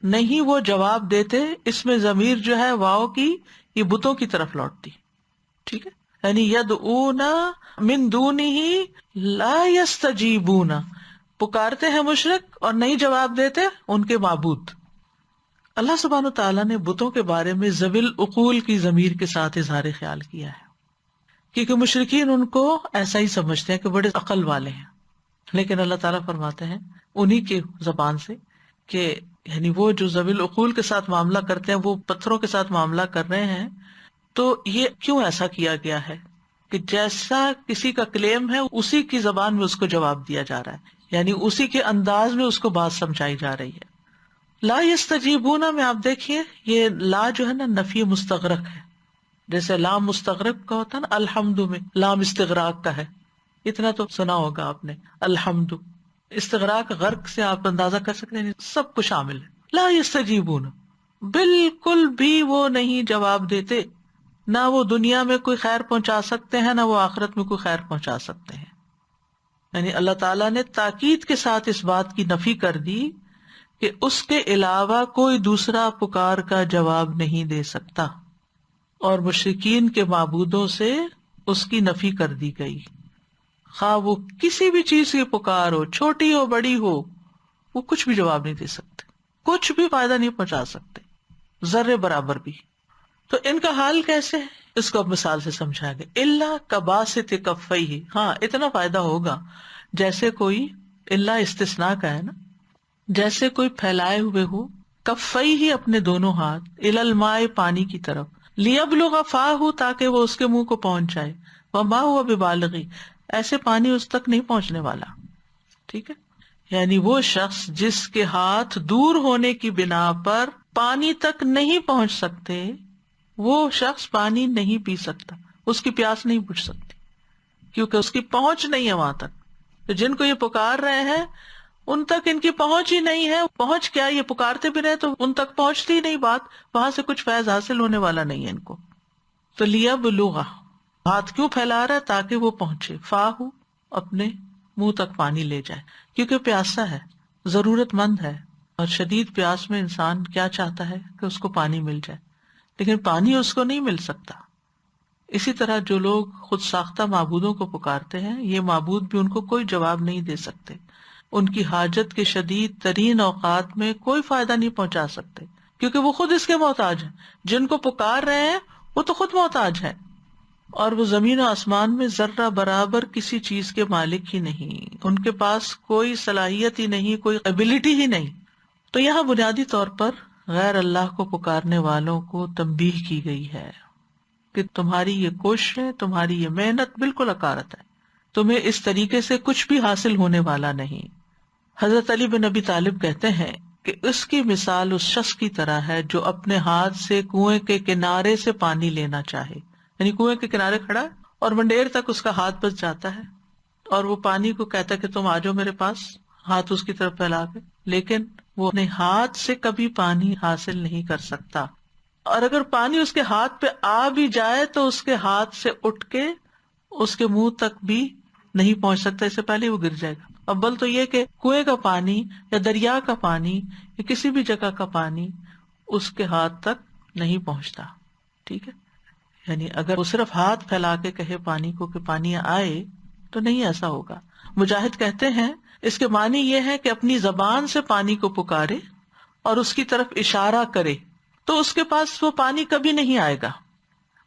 نہیں وہ جواب دیتے، اس میں ضمیر جو ہے واؤ کی یہ بتوں کی طرف لوٹتی. ٹھیک ہے، یعنی یدعون من دونہ لا یستجیبون، پکارتے ہیں مشرک اور نہیں جواب دیتے ان کے معبود. اللہ سبحانہ تعالیٰ نے بتوں کے بارے میں ذوی العقول کی ضمیر کے ساتھ اظہار خیال کیا ہے، کیونکہ مشرکین ان کو ایسا ہی سمجھتے ہیں کہ بڑے عقل والے ہیں. لیکن اللہ تعالیٰ فرماتے ہیں انہی کے زبان سے کہ یعنی وہ جو ذوی العقول کے ساتھ معاملہ کرتے ہیں وہ پتھروں کے ساتھ معاملہ کر رہے ہیں. تو یہ کیوں ایسا کیا گیا ہے کہ جیسا کسی کا کلیم ہے اسی کی زبان میں اس کو جواب دیا جا رہا ہے، یعنی اسی کے انداز میں اس کو بات سمجھائی جا رہی ہے. لا یستجیبون میں آپ دیکھیے یہ لا جو ہے نا نفی مستغرق ہے، جیسے لام مستغرق کا ہوتا ہے نا، الحمد میں لام استغراق کا ہے. اتنا تو سنا ہوگا آپ نے، الحمد. استغراق غرق سے آپ اندازہ کر سکتے ہیں سب کچھ شامل ہے. لا یستجیبون بالکل بھی وہ نہیں جواب دیتے، نہ وہ دنیا میں کوئی خیر پہنچا سکتے ہیں نہ وہ آخرت میں کوئی خیر پہنچا سکتے ہیں. یعنی اللہ تعالیٰ نے تاکید کے ساتھ اس بات کی نفی کر دی کہ اس کے علاوہ کوئی دوسرا پکار کا جواب نہیں دے سکتا، اور مشرکین کے معبودوں سے اس کی نفی کر دی گئی. خواہ وہ کسی بھی چیز کی پکار ہو، چھوٹی ہو بڑی ہو، وہ کچھ بھی جواب نہیں دے سکتے، کچھ بھی فائدہ نہیں پہنچا سکتے، ذرے برابر بھی. تو ان کا حال کیسے ہے اس کو اب مثال سے سمجھا گیا. الا کباسط کفیہ، ہاں اتنا فائدہ ہوگا جیسے کوئی، الا استثناء کا ہے نا، جیسے کوئی پھیلائے ہوئے ہو، کفیہ اپنے دونوں ہاتھ، الی الماء پانی کی طرف، لیبلغ فاہ تاکہ وہ اس کے منہ کو پہنچ جائے، وما هو ببالغ ایسے پانی اس تک نہیں پہنچنے والا. ٹھیک ہے، یعنی وہ شخص جس کے ہاتھ دور ہونے کی بنا پر پانی تک نہیں پہنچ سکتے، وہ شخص پانی نہیں پی سکتا، اس کی پیاس نہیں بجھ سکتی کیونکہ اس کی پہنچ نہیں ہے وہاں تک. تو جن کو یہ پکار رہے ہیں ان تک ان کی پہنچ ہی نہیں ہے. پہنچ کیا، یہ پکارتے بھی رہے تو ان تک پہنچتی ہی نہیں بات، وہاں سے کچھ فیض حاصل ہونے والا نہیں ہے ان کو. تو لیبلغ ہاتھ کیوں پھیلا رہا ہے؟ تاکہ وہ پہنچے، فاہ اپنے منہ تک پانی لے جائے، کیونکہ پیاسا ہے، ضرورت مند ہے، اور شدید پیاس میں انسان کیا چاہتا ہے کہ اس کو پانی مل جائے، لیکن پانی اس کو نہیں مل سکتا. اسی طرح جو لوگ خود ساختہ معبودوں کو پکارتے ہیں، یہ معبود بھی ان کو کوئی جواب نہیں دے سکتے، ان کی حاجت کے شدید ترین اوقات میں کوئی فائدہ نہیں پہنچا سکتے، کیونکہ وہ خود اس کے محتاج ہیں. جن کو پکار رہے ہیں وہ تو خود محتاج ہیں، اور وہ زمین و آسمان میں ذرہ برابر کسی چیز کے مالک ہی نہیں، ان کے پاس کوئی صلاحیت ہی نہیں، کوئی ایبلٹی ہی نہیں. تو یہاں بنیادی طور پر غیر اللہ کو پکارنے والوں کو تنبیہ کی گئی ہے کہ تمہاری یہ کوششیں، تمہاری یہ محنت بالکل عکارت ہے، تمہیں اس طریقے سے کچھ بھی حاصل ہونے والا نہیں۔ حضرت علی بن ابی طالب کہتے ہیں کہ اس کی مثال اس شخص کی طرح ہے جو اپنے ہاتھ سے کنویں کے کنارے سے پانی لینا چاہے، یعنی کنویں کے کنارے کھڑا ہے اور منڈیر تک اس کا ہاتھ بس جاتا ہے، اور وہ پانی کو کہتا ہے کہ تم آ جاؤ میرے پاس، ہاتھ اس کی طرف پھیلا کے، لیکن وہ اپنے ہاتھ سے کبھی پانی حاصل نہیں کر سکتا، اور اگر پانی اس کے ہاتھ پہ آ بھی جائے تو اس کے ہاتھ سے اٹھ کے اس کے منہ تک بھی نہیں پہنچ سکتا، اس سے پہلے وہ گر جائے گا۔ اول تو یہ کہ کنویں کا پانی یا دریا کا پانی یا کسی بھی جگہ کا پانی اس کے ہاتھ تک نہیں پہنچتا، ٹھیک ہے، یعنی اگر وہ صرف ہاتھ پھیلا کے کہے پانی کو کہ پانی آئے تو نہیں ایسا ہوگا۔ مجاہد کہتے ہیں اس کے معنی یہ ہے کہ اپنی زبان سے پانی کو پکارے اور اس کی طرف اشارہ کرے تو اس کے پاس وہ پانی کبھی نہیں آئے گا۔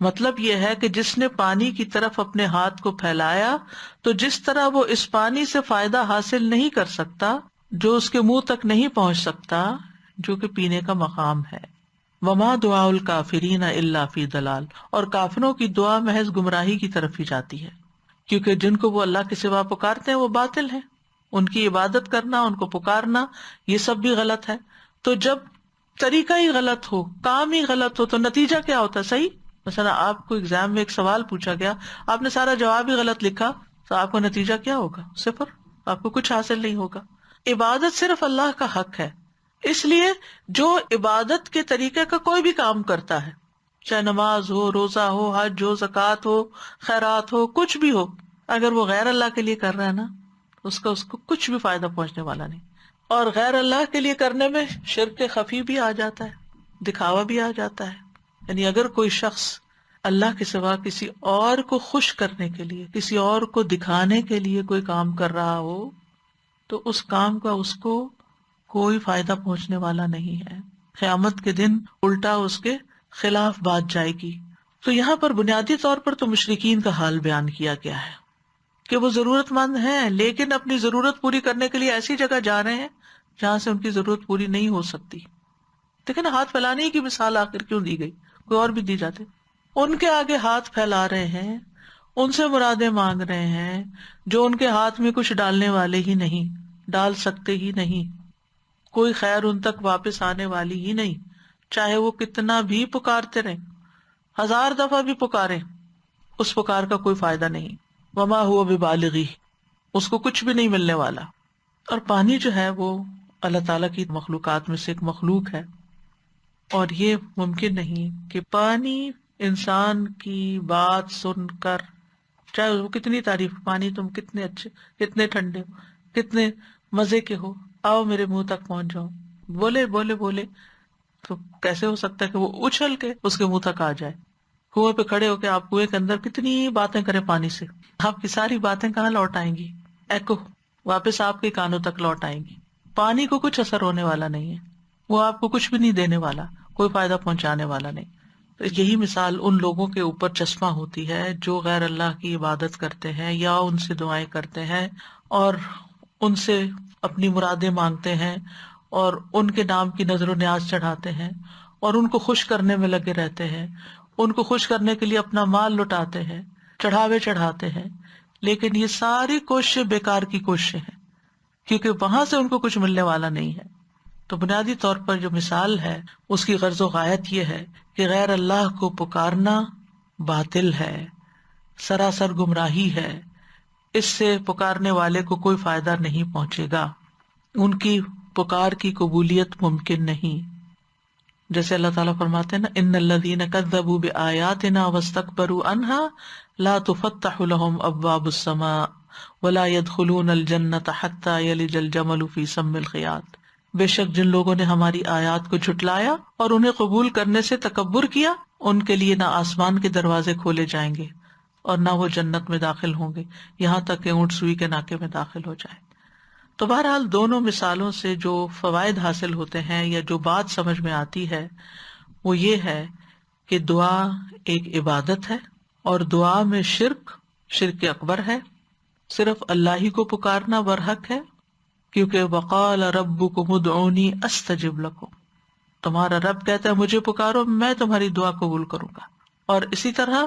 مطلب یہ ہے کہ جس نے پانی کی طرف اپنے ہاتھ کو پھیلایا تو جس طرح وہ اس پانی سے فائدہ حاصل نہیں کر سکتا جو اس کے منہ تک نہیں پہنچ سکتا، جو کہ پینے کا مقام ہے۔ وما دعاء الکافرین الا فی ضلال، اور کافروں کی دعا محض گمراہی کی طرف ہی جاتی ہے، کیونکہ جن کو وہ اللہ کے سوا پکارتے ہیں وہ باطل ہیں، ان کی عبادت کرنا، ان کو پکارنا، یہ سب بھی غلط ہے۔ تو جب طریقہ ہی غلط ہو، کام ہی غلط ہو، تو نتیجہ کیا ہوتا ہے؟ صحیح، مثلا آپ کو ایگزام میں ایک سوال پوچھا گیا، آپ نے سارا جواب ہی غلط لکھا، تو آپ کا نتیجہ کیا ہوگا؟ صفر، آپ کو کچھ حاصل نہیں ہوگا۔ عبادت صرف اللہ کا حق ہے، اس لیے جو عبادت کے طریقے کا کوئی بھی کام کرتا ہے، چاہے نماز ہو، روزہ ہو، حج ہو، زکوٰۃ ہو، خیرات ہو، کچھ بھی ہو، اگر وہ غیر اللہ کے لیے کر رہا ہے نا، اس کو کچھ بھی فائدہ پہنچنے والا نہیں۔ اور غیر اللہ کے لیے کرنے میں شرک خفی بھی آ جاتا ہے، دکھاوا بھی آ جاتا ہے، یعنی اگر کوئی شخص اللہ کے سوا کسی اور کو خوش کرنے کے لیے، کسی اور کو دکھانے کے لیے کوئی کام کر رہا ہو تو اس کام کا اس کو کوئی فائدہ پہنچنے والا نہیں ہے، قیامت کے دن الٹا اس کے خلاف بات جائے گی۔ تو یہاں پر بنیادی طور پر تو مشرکین کا حال بیان کیا گیا ہے کہ وہ ضرورت مند ہیں لیکن اپنی ضرورت پوری کرنے کے لیے ایسی جگہ جا رہے ہیں جہاں سے ان کی ضرورت پوری نہیں ہو سکتی۔ دیکھیں نا، ہاتھ پھیلانے کی مثال آخر کیوں دی گئی؟ کوئی اور بھی دی جاتے۔ ان کے آگے ہاتھ پھیلا رہے ہیں، ان سے مرادیں مانگ رہے ہیں جو ان کے ہاتھ میں کچھ ڈالنے والے ہی نہیں، ڈال سکتے ہی نہیں، کوئی خیر ان تک واپس آنے والی ہی نہیں، چاہے وہ کتنا بھی پکارتے رہیں، 1000 دفعہ بھی پکارے، اس پکار کا کوئی فائدہ نہیں۔ وما ہوا ببالغی، اس کو کچھ بھی نہیں ملنے والا۔ اور پانی جو ہے وہ اللہ تعالیٰ کی مخلوقات میں سے ایک مخلوق ہے، اور یہ ممکن نہیں کہ پانی انسان کی بات سن کر، چاہے وہ کتنی تعریف، پانی تم کتنے اچھے، کتنے ٹھنڈے ہو، کتنے مزے کے ہو، آؤ میرے منہ تک پہنچ جاؤ، بولے بولے بولے، تو کیسے ہو سکتا ہے کہ وہ اچھل کے اس کے منہ تک آ جائے؟ کنویں پہ کھڑے ہو کے آپ کنویں کے اندر کتنی باتیں کریں پانی سے، آپ کی ساری باتیں کہاں لوٹ آئیں گی؟ ایکو واپس آپ کے کانوں تک لوٹ آئیں گی۔ پانی کو کچھ اثر ہونے والا نہیں ہے، وہ آپ کو کچھ بھی نہیں دینے والا، کوئی فائدہ پہنچانے والا نہیں۔ تو یہی مثال ان لوگوں کے اوپر چشمہ ہوتی ہے جو غیر اللہ کی عبادت کرتے ہیں یا ان سے دعائیں کرتے ہیں اور ان سے اپنی مرادیں مانگتے ہیں اور ان کے نام کی نظر و نیاز چڑھاتے ہیں اور ان کو خوش کرنے میں لگے رہتے ہیں، ان کو خوش کرنے کے لیے اپنا مال لٹاتے ہیں، چڑھاوے چڑھاتے ہیں، لیکن یہ ساری کوششیں بیکار کی کوششیں ہیں کیونکہ وہاں سے ان کو کچھ ملنے والا نہیں ہے۔ تو بنیادی طور پر جو مثال ہے اس کی غرض و غایت یہ ہے کہ غیر اللہ کو پکارنا باطل ہے، سراسر گمراہی ہے، اس سے پکارنے والے کو کوئی فائدہ نہیں پہنچے گا، ان کی پکار کی قبولیت ممکن نہیں۔ جیسے اللہ تعالیٰ فرماتے ہیں نا، ان الذین کذبوا بآیاتنا واستکبروا عنها لا تفتح لهم ابواب السماء ولا يدخلون الجنة حتى يلج الجمل في سم الخياط، بے شک جن لوگوں نے ہماری آیات کو جھٹلایا اور انہیں قبول کرنے سے تکبر کیا، ان کے لیے نہ آسمان کے دروازے کھولے جائیں گے اور نہ وہ جنت میں داخل ہوں گے یہاں تک کہ اونٹ سوئی کے ناکے میں داخل ہو جائے۔ تو بہرحال دونوں مثالوں سے جو فوائد حاصل ہوتے ہیں یا جو بات سمجھ میں آتی ہے وہ یہ ہے کہ دعا ایک عبادت ہے اور دعا میں شرک اکبر ہے، صرف اللہ ہی کو پکارنا برحق ہے، کیونکہ وقال ربکم ادعونی استجب لکم، تمہارا رب کہتا ہے مجھے پکارو، میں تمہاری دعا قبول کروں گا. اور اسی طرح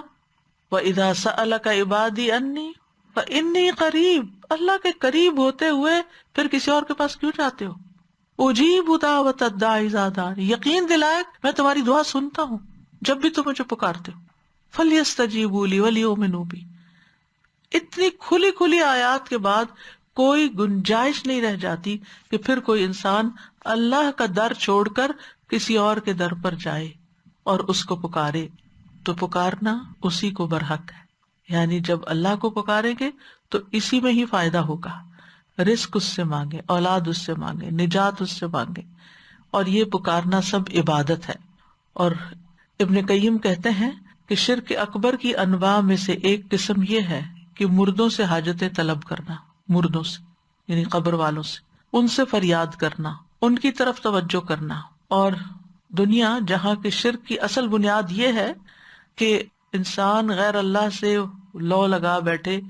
وَإِذَا سَأَلَكَ عِبَادِي أَنِّي فَإِنِّي قَرِيبٌ، اللہ کے قریب ہوتے ہوئے پھر کسی اور کے پاس کیوں جاتے ہو؟ اجیب دعوت الداعی اذا دعان، یقین دلائے میں تمہاری دعا سنتا ہوں جب بھی تم مجھے پکارتے ہو. فَلْيَسْتَجِيبُوا لِي وَلْيُؤْمِنُوا بِي. اتنی کھلی کھلی آیات کے بعد کوئی گنجائش نہیں رہ جاتی کہ پھر کوئی انسان اللہ کا در چھوڑ کر کسی اور کے در پر جائے اور اس کو پکارے. تو پکارنا اسی کو برحق ہے، یعنی جب اللہ کو پکاریں گے تو اسی میں ہی فائدہ ہوگا. رزق اس سے مانگے، اولاد اس سے مانگے، نجات اس سے مانگے، اور یہ پکارنا سب عبادت ہے. اور ابن قیم کہتے ہیں کہ شرک اکبر کی انواع میں سے ایک قسم یہ ہے کہ مردوں سے حاجتیں طلب کرنا، مردوں سے یعنی قبر والوں سے، ان سے فریاد کرنا، ان کی طرف توجہ کرنا. اور دنیا جہاں کی شرک کی اصل بنیاد یہ ہے کہ انسان غیر اللہ سے لو لگا بیٹھے،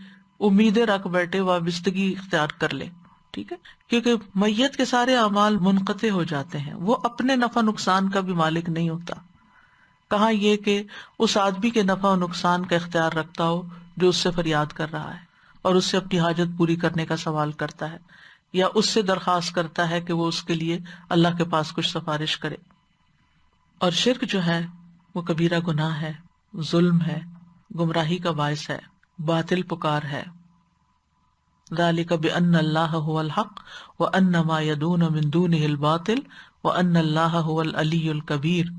امیدیں رکھ بیٹھے، وابستگی اختیار کر لے. ٹھیک ہے، کیونکہ میت کے سارے اعمال منقطع ہو جاتے ہیں، وہ اپنے نفع نقصان کا بھی مالک نہیں ہوتا. کہاں یہ کہ اس آدمی کے نفع و نقصان کا اختیار رکھتا ہو جو اس سے فریاد کر رہا ہے اور اس سے اپنی حاجت پوری کرنے کا سوال کرتا ہے، یا اس سے درخواست کرتا ہے کہ وہ اس کے لیے اللہ کے پاس کچھ سفارش کرے. اور شرک جو ہے وہ کبیرہ گناہ ہے، ظلم ہے، گمراہی کا باعث ہے، باطل پکار ہے. ذالک بأن اللہ هو الحق وأن ما يدعون من دونه الباطل وأن اللہ هو العلی الکبیر.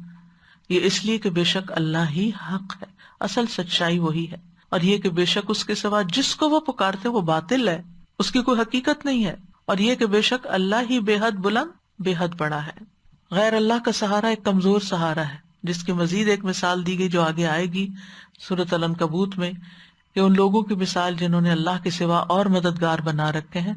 یہ اس لیے کہ بے شک اللہ ہی حق ہے، اصل سچائی وہی ہے، اور یہ کہ بے شک اس کے سوا جس کو وہ پکارتے وہ باطل ہے، اس کی کوئی حقیقت نہیں ہے. اور یہ کہ بے شک اللہ ہی بے حد بلند، بے حد بڑا ہے. غیر اللہ کا سہارا ایک کمزور سہارا ہے، جس کی مزید ایک مثال دی گئی جو آگے آئے گی سورۃ العنکبوت میں، کہ ان لوگوں کی مثال جنہوں نے اللہ کے سوا اور مددگار بنا رکھے ہیں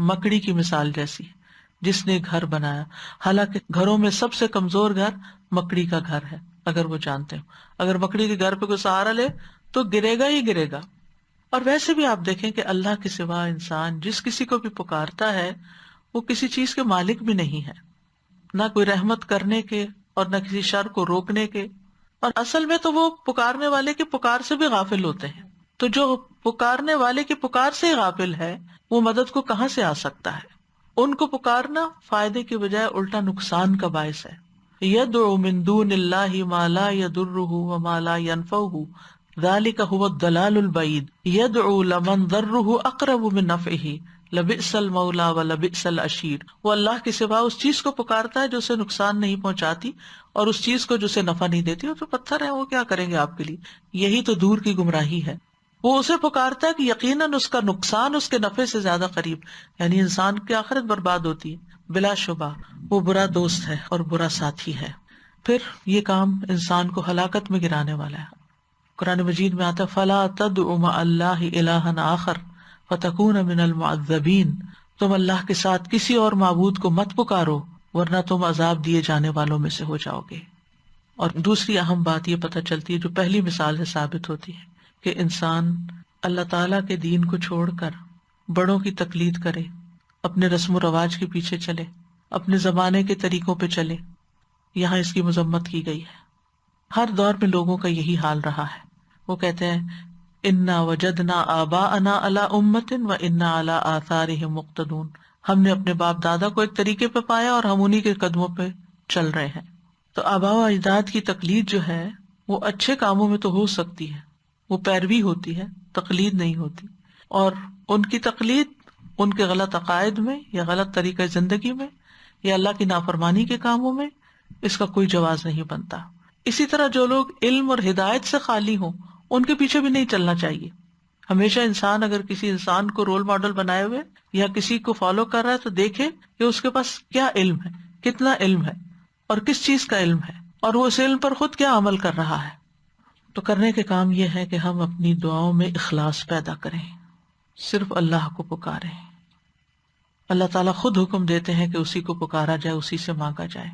مکڑی کی مثال جیسی ہے جس نے گھر بنایا، حالانکہ گھروں میں سب سے کمزور گھر مکڑی کا گھر ہے. اگر وہ جانتے ہو، اگر مکڑی کے گھر پہ کوئی سہارا لے تو گرے گا ہی گرے گا. اور ویسے بھی آپ دیکھیں کہ اللہ کے سوا انسان جس کسی کو بھی پکارتا ہے وہ کسی چیز کے مالک بھی نہیں ہے، نہ کوئی رحمت کرنے کے اور نہ کسی شر کو روکنے کے. اور اصل میں تو وہ پکارنے والے کی پکار سے بھی غافل ہوتے ہیں. تو جو پکارنے والے کی پکار سے ہی غافل ہے وہ مدد کو کہاں سے آ سکتا ہے؟ ان کو پکارنا فائدے کی بجائے الٹا نقصان کا باعث ہے. يدعو من دون اللہ ما لا يضره وما لا ينفعه ذلك هو الضلال البعید. يدعو لمن ضره اقرب من نفعه لبئس المولى ولبئس العشیر. وہ اللہ کے سوا اس چیز کو پکارتا ہے جو اسے نقصان نہیں پہنچاتی اور اس چیز کو جو اسے نفع نہیں دیتی. وہ تو پتھر ہے، وہ کیا کریں گے آپ کے لیے؟ یہی تو دور کی گمراہی ہے. وہ اسے پکارتا ہے کہ یقیناً اس کا نقصان اس کے نفع سے زیادہ قریب، یعنی انسان کی آخرت برباد ہوتی ہے. بلا شبہ وہ برا دوست ہے اور برا ساتھی ہے، پھر یہ کام انسان کو ہلاکت میں گرانے والا ہے. قرآن مجید میں آتا ہے فَلَا تَدْعُ مَعَ اللَّهِ إِلَٰهًا آخَرَ فَتَكُونَ مِنَ الْمُعَذَّبِينَ. تم اللہ کے ساتھ کسی اور معبود کو مت پکارو ورنہ تم عذاب دیے جانے والوں میں سے ہو جاؤ گے. اور دوسری اہم بات یہ پتہ چلتی ہے جو پہلی مثال سے ثابت ہوتی ہے کہ انسان اللہ تعالیٰ کے دین کو چھوڑ کر بڑوں کی تقلید کرے، اپنے رسم و رواج کے پیچھے چلے، اپنے زمانے کے طریقوں پہ چلے. یہاں اس کی مذمت کی گئی ہے. ہر دور میں لوگوں کا یہی حال رہا ہے. وہ کہتے ہیں انا وجدنا آباءنا علی امۃ وانا علی آثارہم مقتدون. ہم نے اپنے باپ دادا کو ایک طریقے پہ پایا اور ہم انہی کے قدموں پہ چل رہے ہیں. تو آباء و اجداد کی تقلید جو ہے وہ اچھے کاموں میں تو ہو سکتی ہے، وہ پیروی ہوتی ہے، تقلید نہیں ہوتی. اور ان کی تقلید ان کے غلط عقائد میں یا غلط طریقہ زندگی میں یا اللہ کی نافرمانی کے کاموں میں اس کا کوئی جواز نہیں بنتا. اسی طرح جو لوگ علم اور ہدایت سے خالی ہوں ان کے پیچھے بھی نہیں چلنا چاہیے. ہمیشہ انسان اگر کسی انسان کو رول ماڈل بنائے ہوئے یا کسی کو فالو کر رہا ہے تو دیکھے کہ اس کے پاس کیا علم ہے، کتنا علم ہے اور کس چیز کا علم ہے، اور وہ اس علم پر خود کیا عمل کر رہا ہے. تو کرنے کے کام یہ ہے کہ ہم اپنی دعاؤں میں اخلاص پیدا کریں، صرف اللہ کو پکاریں. اللہ تعالیٰ خود حکم دیتے ہیں کہ اسی کو پکارا جائے، اسی سے مانگا جائے.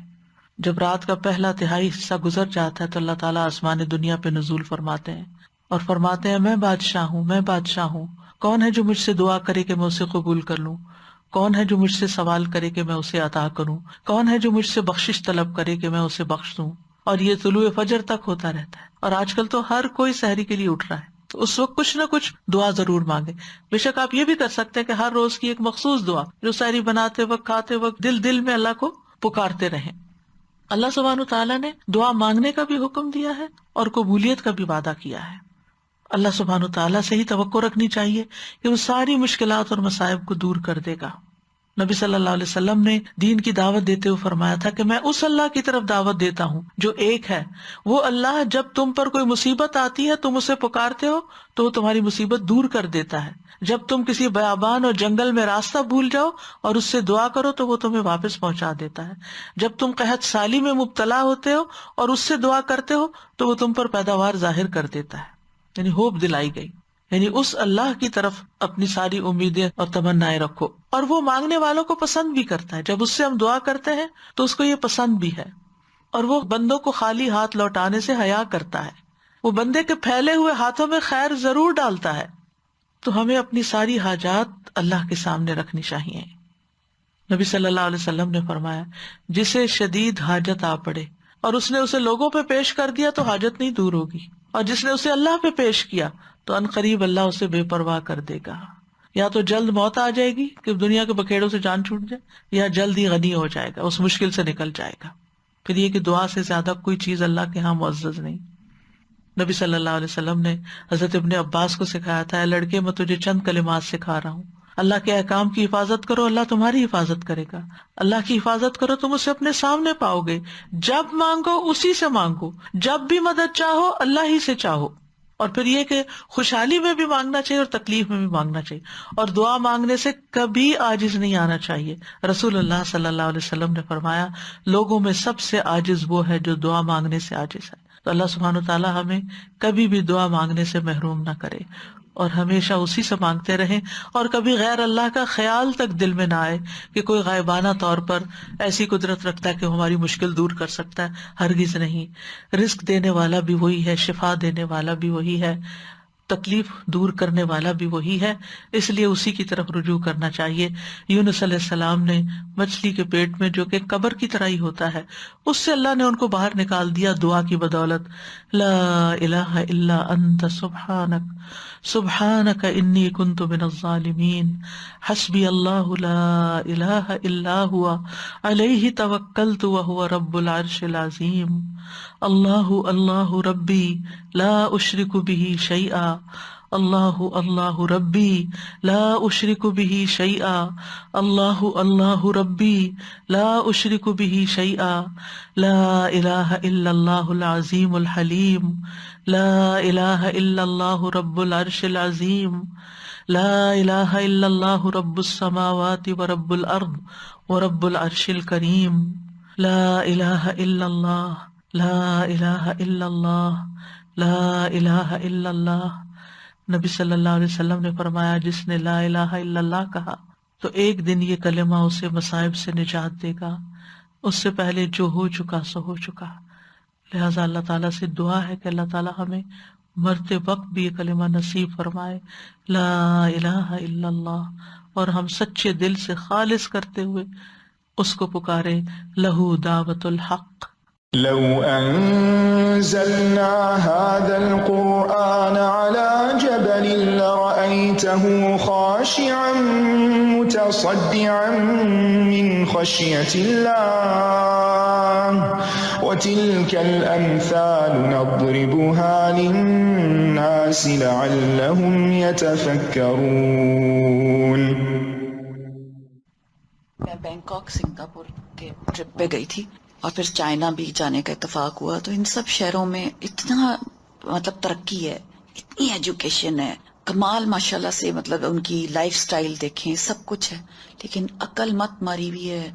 جب رات کا پہلا تہائی حصہ گزر جاتا ہے تو اللہ تعالیٰ آسمان دنیا پہ نزول فرماتے ہیں اور فرماتے ہیں میں بادشاہ ہوں، میں بادشاہ ہوں، کون ہے جو مجھ سے دعا کرے کہ میں اسے قبول کر لوں، کون ہے جو مجھ سے سوال کرے کہ میں اسے عطا کروں، کون ہے جو مجھ سے بخشش طلب کرے کہ میں اسے بخش دوں. اور یہ طلوع فجر تک ہوتا رہتا ہے. اور آج کل تو ہر کوئی سحری کے لیے اٹھ رہا ہے، تو اس وقت کچھ نہ کچھ دعا ضرور مانگے. بے شک آپ یہ بھی کر سکتے ہیں کہ ہر روز کی ایک مخصوص دعا جو سحری بناتے وقت، کھاتے وقت دل میں اللہ کو پکارتے رہیں. اللہ سبحانہ تعالیٰ نے دعا مانگنے کا بھی حکم دیا ہے اور قبولیت کا بھی وعدہ کیا ہے. اللہ سبحانہ تعالیٰ سے ہی توقع رکھنی چاہیے کہ وہ ساری مشکلات اور مصائب کو دور کر دے گا. نبی صلی اللہ علیہ وسلم نے دین کی دعوت دیتے ہوئے فرمایا تھا کہ میں اس اللہ کی طرف دعوت دیتا ہوں جو ایک ہے. وہ اللہ جب تم پر کوئی مصیبت آتی ہے تم اسے پکارتے ہو تو وہ تمہاری مصیبت دور کر دیتا ہے. جب تم کسی بیابان اور جنگل میں راستہ بھول جاؤ اور اس سے دعا کرو تو وہ تمہیں واپس پہنچا دیتا ہے. جب تم قحط سالی میں مبتلا ہوتے ہو اور اس سے دعا کرتے ہو تو وہ تم پر پیداوار ظاہر کر دیتا ہے. یعنی ہوپ دلائی گئی، یعنی اس اللہ کی طرف اپنی ساری امیدیں اور تمنائیں رکھو. اور وہ مانگنے والوں کو پسند بھی کرتا ہے. جب اس سے ہم دعا کرتے ہیں تو اس کو یہ پسند بھی ہے، اور وہ بندوں کو خالی ہاتھ لوٹانے سے حیا کرتا ہے. وہ بندے کے پھیلے ہوئے ہاتھوں میں خیر ضرور ڈالتا ہے. تو ہمیں اپنی ساری حاجات اللہ کے سامنے رکھنی چاہیے. نبی صلی اللہ علیہ وسلم نے فرمایا جسے شدید حاجت آ پڑے اور اس نے اسے لوگوں پہ پیش کر دیا تو حاجت نہیں دور ہوگی، اور جس نے اسے اللہ پہ پیش کیا تو ان قریب اللہ اسے بے پرواہ کر دے گا. یا تو جلد موت آ جائے گی کہ دنیا کے بکھیڑوں سے جان چھوٹ جائے، یا جلد ہی غنی ہو جائے گا، اس مشکل سے نکل جائے گا. پھر یہ کہ دعا سے زیادہ کوئی چیز اللہ کے ہاں معزز نہیں. نبی صلی اللہ علیہ وسلم نے حضرت ابن عباس کو سکھایا تھا، اے لڑکے میں تجھے چند کلمات سکھا رہا ہوں، اللہ کے احکام کی حفاظت کرو اللہ تمہاری حفاظت کرے گا. اللہ کی حفاظت کرو تم اسے اپنے سامنے پاؤ گے. جب مانگو اسی سے مانگو، جب بھی مدد چاہو اللہ ہی سے چاہو. اور پھر یہ کہ خوشحالی میں بھی مانگنا چاہیے اور تکلیف میں بھی مانگنا چاہیے. اور دعا مانگنے سے کبھی عاجز نہیں آنا چاہیے. رسول اللہ صلی اللہ علیہ وسلم نے فرمایا لوگوں میں سب سے عاجز وہ ہے جو دعا مانگنے سے عاجز ہے. تو اللہ سبحانہ وتعالیٰ ہمیں کبھی بھی دعا مانگنے سے محروم نہ کرے اور ہمیشہ اسی سے مانگتے رہیں، اور کبھی غیر اللہ کا خیال تک دل میں نہ آئے کہ کوئی غائبانہ طور پر ایسی قدرت رکھتا ہے کہ ہماری مشکل دور کر سکتا ہے. ہرگز نہیں. رزق دینے والا بھی وہی ہے، شفا دینے والا بھی وہی ہے، تکلیف دور کرنے والا بھی وہی ہے. اس لیے اسی کی طرف رجوع کرنا چاہیے. یونس علیہ السلام نے مچھلی کے پیٹ میں جو کہ قبر کی طرح ہی ہوتا ہے، اس سے اللہ نے ان کو باہر نکال دیا دعا کی بدولت. لا الہ الا انت سبحانک سبحانک انی کنت من الظالمین حسبی اللہ لا الہ الا ہوا علیہ توکلت وہو رب العرش العظیم. اللہ اللہ ربی لا اشرک بہ شیئا اللہ اللہ ربی لا اشرک بہ شیئا اللہ اللہ ربی لا اشرک بہ شیئا لا الہ الا اللہ العظیم الحلیم لا الہ الا اللہ رب العرش العظیم لا الہ الا اللہ رب السماوات ورب الارض ورب العرش الکریم لا الہ الا اللہ لا الہ الا اللہ لا الہ الا اللہ. نبی صلی اللہ علیہ وسلم نے فرمایا جس نے لا الہ الا اللہ کہا تو ایک دن یہ کلمہ اسے مصائب سے نجات دے گا. اس سے پہلے جو ہو چکا سو ہو چکا. لہٰذا اللہ تعالیٰ سے دعا ہے کہ اللہ تعالیٰ ہمیں مرتے وقت بھی یہ کلمہ نصیب فرمائے لا الہ الا اللہ، اور ہم سچے دل سے خالص کرتے ہوئے اس کو پکارے. لہو دعوت الحق. لو أنزلنا هذا القرآن على جبل لرأيته خاشعا متصدعا من خشية الله وتلك الأمثال نضربها للناس لعلهم يتفكرون. میں بینکاک سنگاپور کے ٹرپ پہ گئی تھی اور پھر چائنا بھی جانے کا اتفاق ہوا. تو ان سب شہروں میں اتنا ترقی ہے، اتنی ایجوکیشن ہے، کمال ماشاءاللہ سے. ان کی لائف سٹائل دیکھیں، سب کچھ ہے، لیکن عقل مت ماری ہوئی ہے.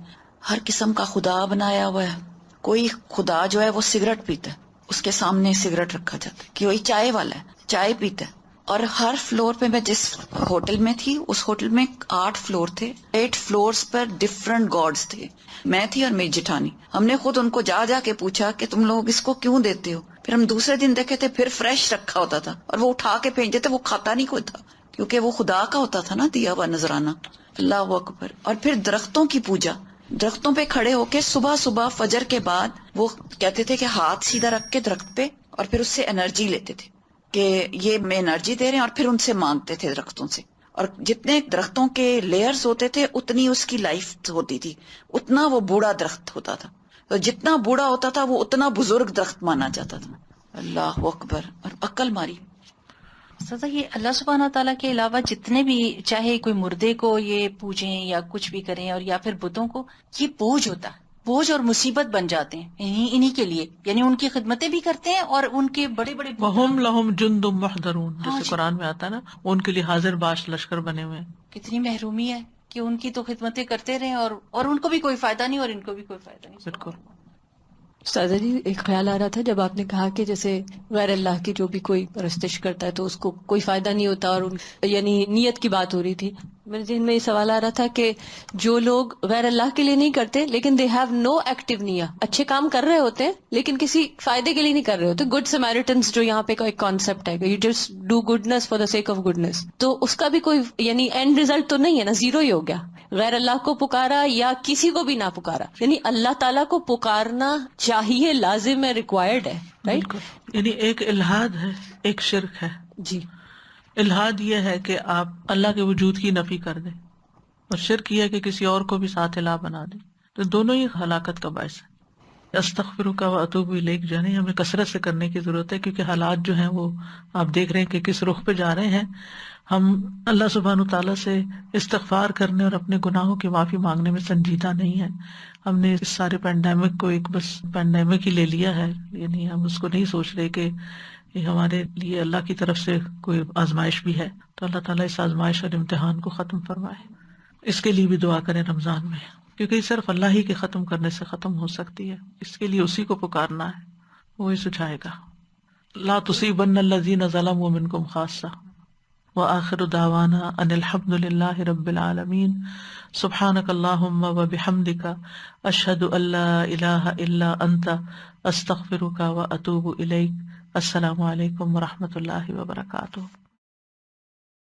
ہر قسم کا خدا بنایا ہوا ہے. کوئی خدا جو ہے وہ سگریٹ پیتا ہے، اس کے سامنے سگریٹ رکھا جاتا ہے. کوئی چائے والا ہے، چائے پیتا ہے. اور ہر فلور پہ، میں جس ہوٹل میں تھی اس ہوٹل میں 8 فلور تھے، 8 فلورز پر ڈفرنٹ گاڈز تھے. میں تھی اور میری جٹھانی. ہم نے خود ان کو جا جا کے پوچھا کہ تم لوگ اس کو کیوں دیتے ہو. پھر ہم دوسرے دن دیکھے تھے پھر فریش رکھا ہوتا تھا اور وہ اٹھا کے پھینک دیتے. وہ کھاتا نہیں کوئی تھا کیونکہ وہ خدا کا ہوتا تھا نا، دیا ہوا نذرانہ. اللہ اکبر. اور پھر درختوں کی پوجا، درختوں پہ کھڑے ہو کے صبح صبح فجر کے بعد وہ کہتے تھے کہ ہاتھ سیدھا رکھ کے درخت پہ، اور پھر اس سے انرجی لیتے تھے کہ یہ میں انرجی دے رہے ہیں، اور پھر ان سے مانگتے تھے درختوں سے. اور جتنے درختوں کے لیئرز ہوتے تھے اتنی اس کی لائف ہوتی تھی، اتنا وہ بوڑھا درخت ہوتا تھا. تو جتنا بوڑھا ہوتا تھا وہ اتنا بزرگ درخت مانا جاتا تھا. اللہ اکبر. اور عقل ماری. سزا یہ اللہ سبحانہ تعالیٰ کے علاوہ جتنے بھی، چاہے کوئی مردے کو یہ پوجیں یا کچھ بھی کریں، اور یا پھر بتوں کو، یہ بوجھ ہوتا ہے، بوجھ اور مصیبت بن جاتے ہیں انہی کے لیے. یعنی ان کی خدمتیں بھی کرتے ہیں اور ان کے بڑے بڑے وَهُمْ لَهُمْ جُنْدٌ مُحْضَرُونَ، ہاں جیسے جی. قرآن میں آتا ہے نا، ان کے لیے حاضر باش لشکر بنے ہوئے ہیں. کتنی محرومی ہے کہ ان کی تو خدمتیں کرتے رہیں اور ان کو بھی کوئی فائدہ نہیں اور ان کو بھی کوئی فائدہ نہیں. بالکل. استاذہ جی ایک خیال آ رہا تھا جب آپ نے کہا کہ جیسے غیر اللہ کی جو بھی کوئی پرستش کرتا ہے تو اس کو کوئی فائدہ نہیں ہوتا، اور یعنی نیت کی بات ہو رہی تھی. میرے ذہن میں یہ سوال آ رہا تھا کہ جو لوگ غیر اللہ کے لیے نہیں کرتے لیکن دے ہیو نو ایکٹیو نیا، اچھے کام کر رہے ہوتے ہیں لیکن کسی فائدے کے لیے نہیں کر رہے ہوتے، گڈ سمیریٹنس جو یہاں پہ ایک کانسیپٹ ہے کہ you just do goodness for the sake of goodness, تو اس کا بھی کوئی یعنی اینڈ ریزلٹ تو نہیں ہے نا، زیرو ہی ہو گیا. غیر اللہ کو پکارا یا کسی کو بھی نہ پکارا، یعنی اللہ تعالیٰ کو پکارنا چاہیے، لازم ہے، ریکوائرڈ ہے، رائٹ؟ بالکل. یعنی ایک الحاد ہے، ایک شرک ہے. جی. الحاد یہ ہے کہ آپ اللہ کے وجود کی نفی کر دیں، اور شرک یہ ہے کہ کسی اور کو بھی ساتھ الہ بنا دیں. تو دونوں ہی ہلاکت کا باعث ہے. استغفرک و اتوب الیک جو ہے نا، ہمیں کثرت سے کرنے کی ضرورت ہے، کیونکہ حالات جو ہیں وہ آپ دیکھ رہے ہیں کہ کس رخ پہ جا رہے ہیں. ہم اللہ سبحانہ تعالیٰ سے استغفار کرنے اور اپنے گناہوں کی معافی مانگنے میں سنجیدہ نہیں ہے. ہم نے اس سارے پینڈیمک کو ایک بس پینڈیمک ہی لے لیا ہے، یعنی ہم اس کو نہیں سوچ رہے کہ یہ ہمارے لیے اللہ کی طرف سے کوئی آزمائش بھی ہے. تو اللہ تعالیٰ اس آزمائش اور امتحان کو ختم فرمائے. اس کے لیے بھی دعا کریں رمضان میں، کیونکہ یہ صرف اللہ ہی کے ختم کرنے سے ختم ہو سکتی ہے. اس کے لیے اسی کو پکارنا ہے، وہی سجھائے گا. لا تصیبن الذین ظلموا منکم خاصہ. وآخر دعوانا ان الحمد للہ رب العالمین. سبحانک اللہم وبحمدک، اشہد ان لا الہ الا انت، استغفرک واتوب الیک. السلام علیکم ورحمۃ اللہ وبرکاتہ.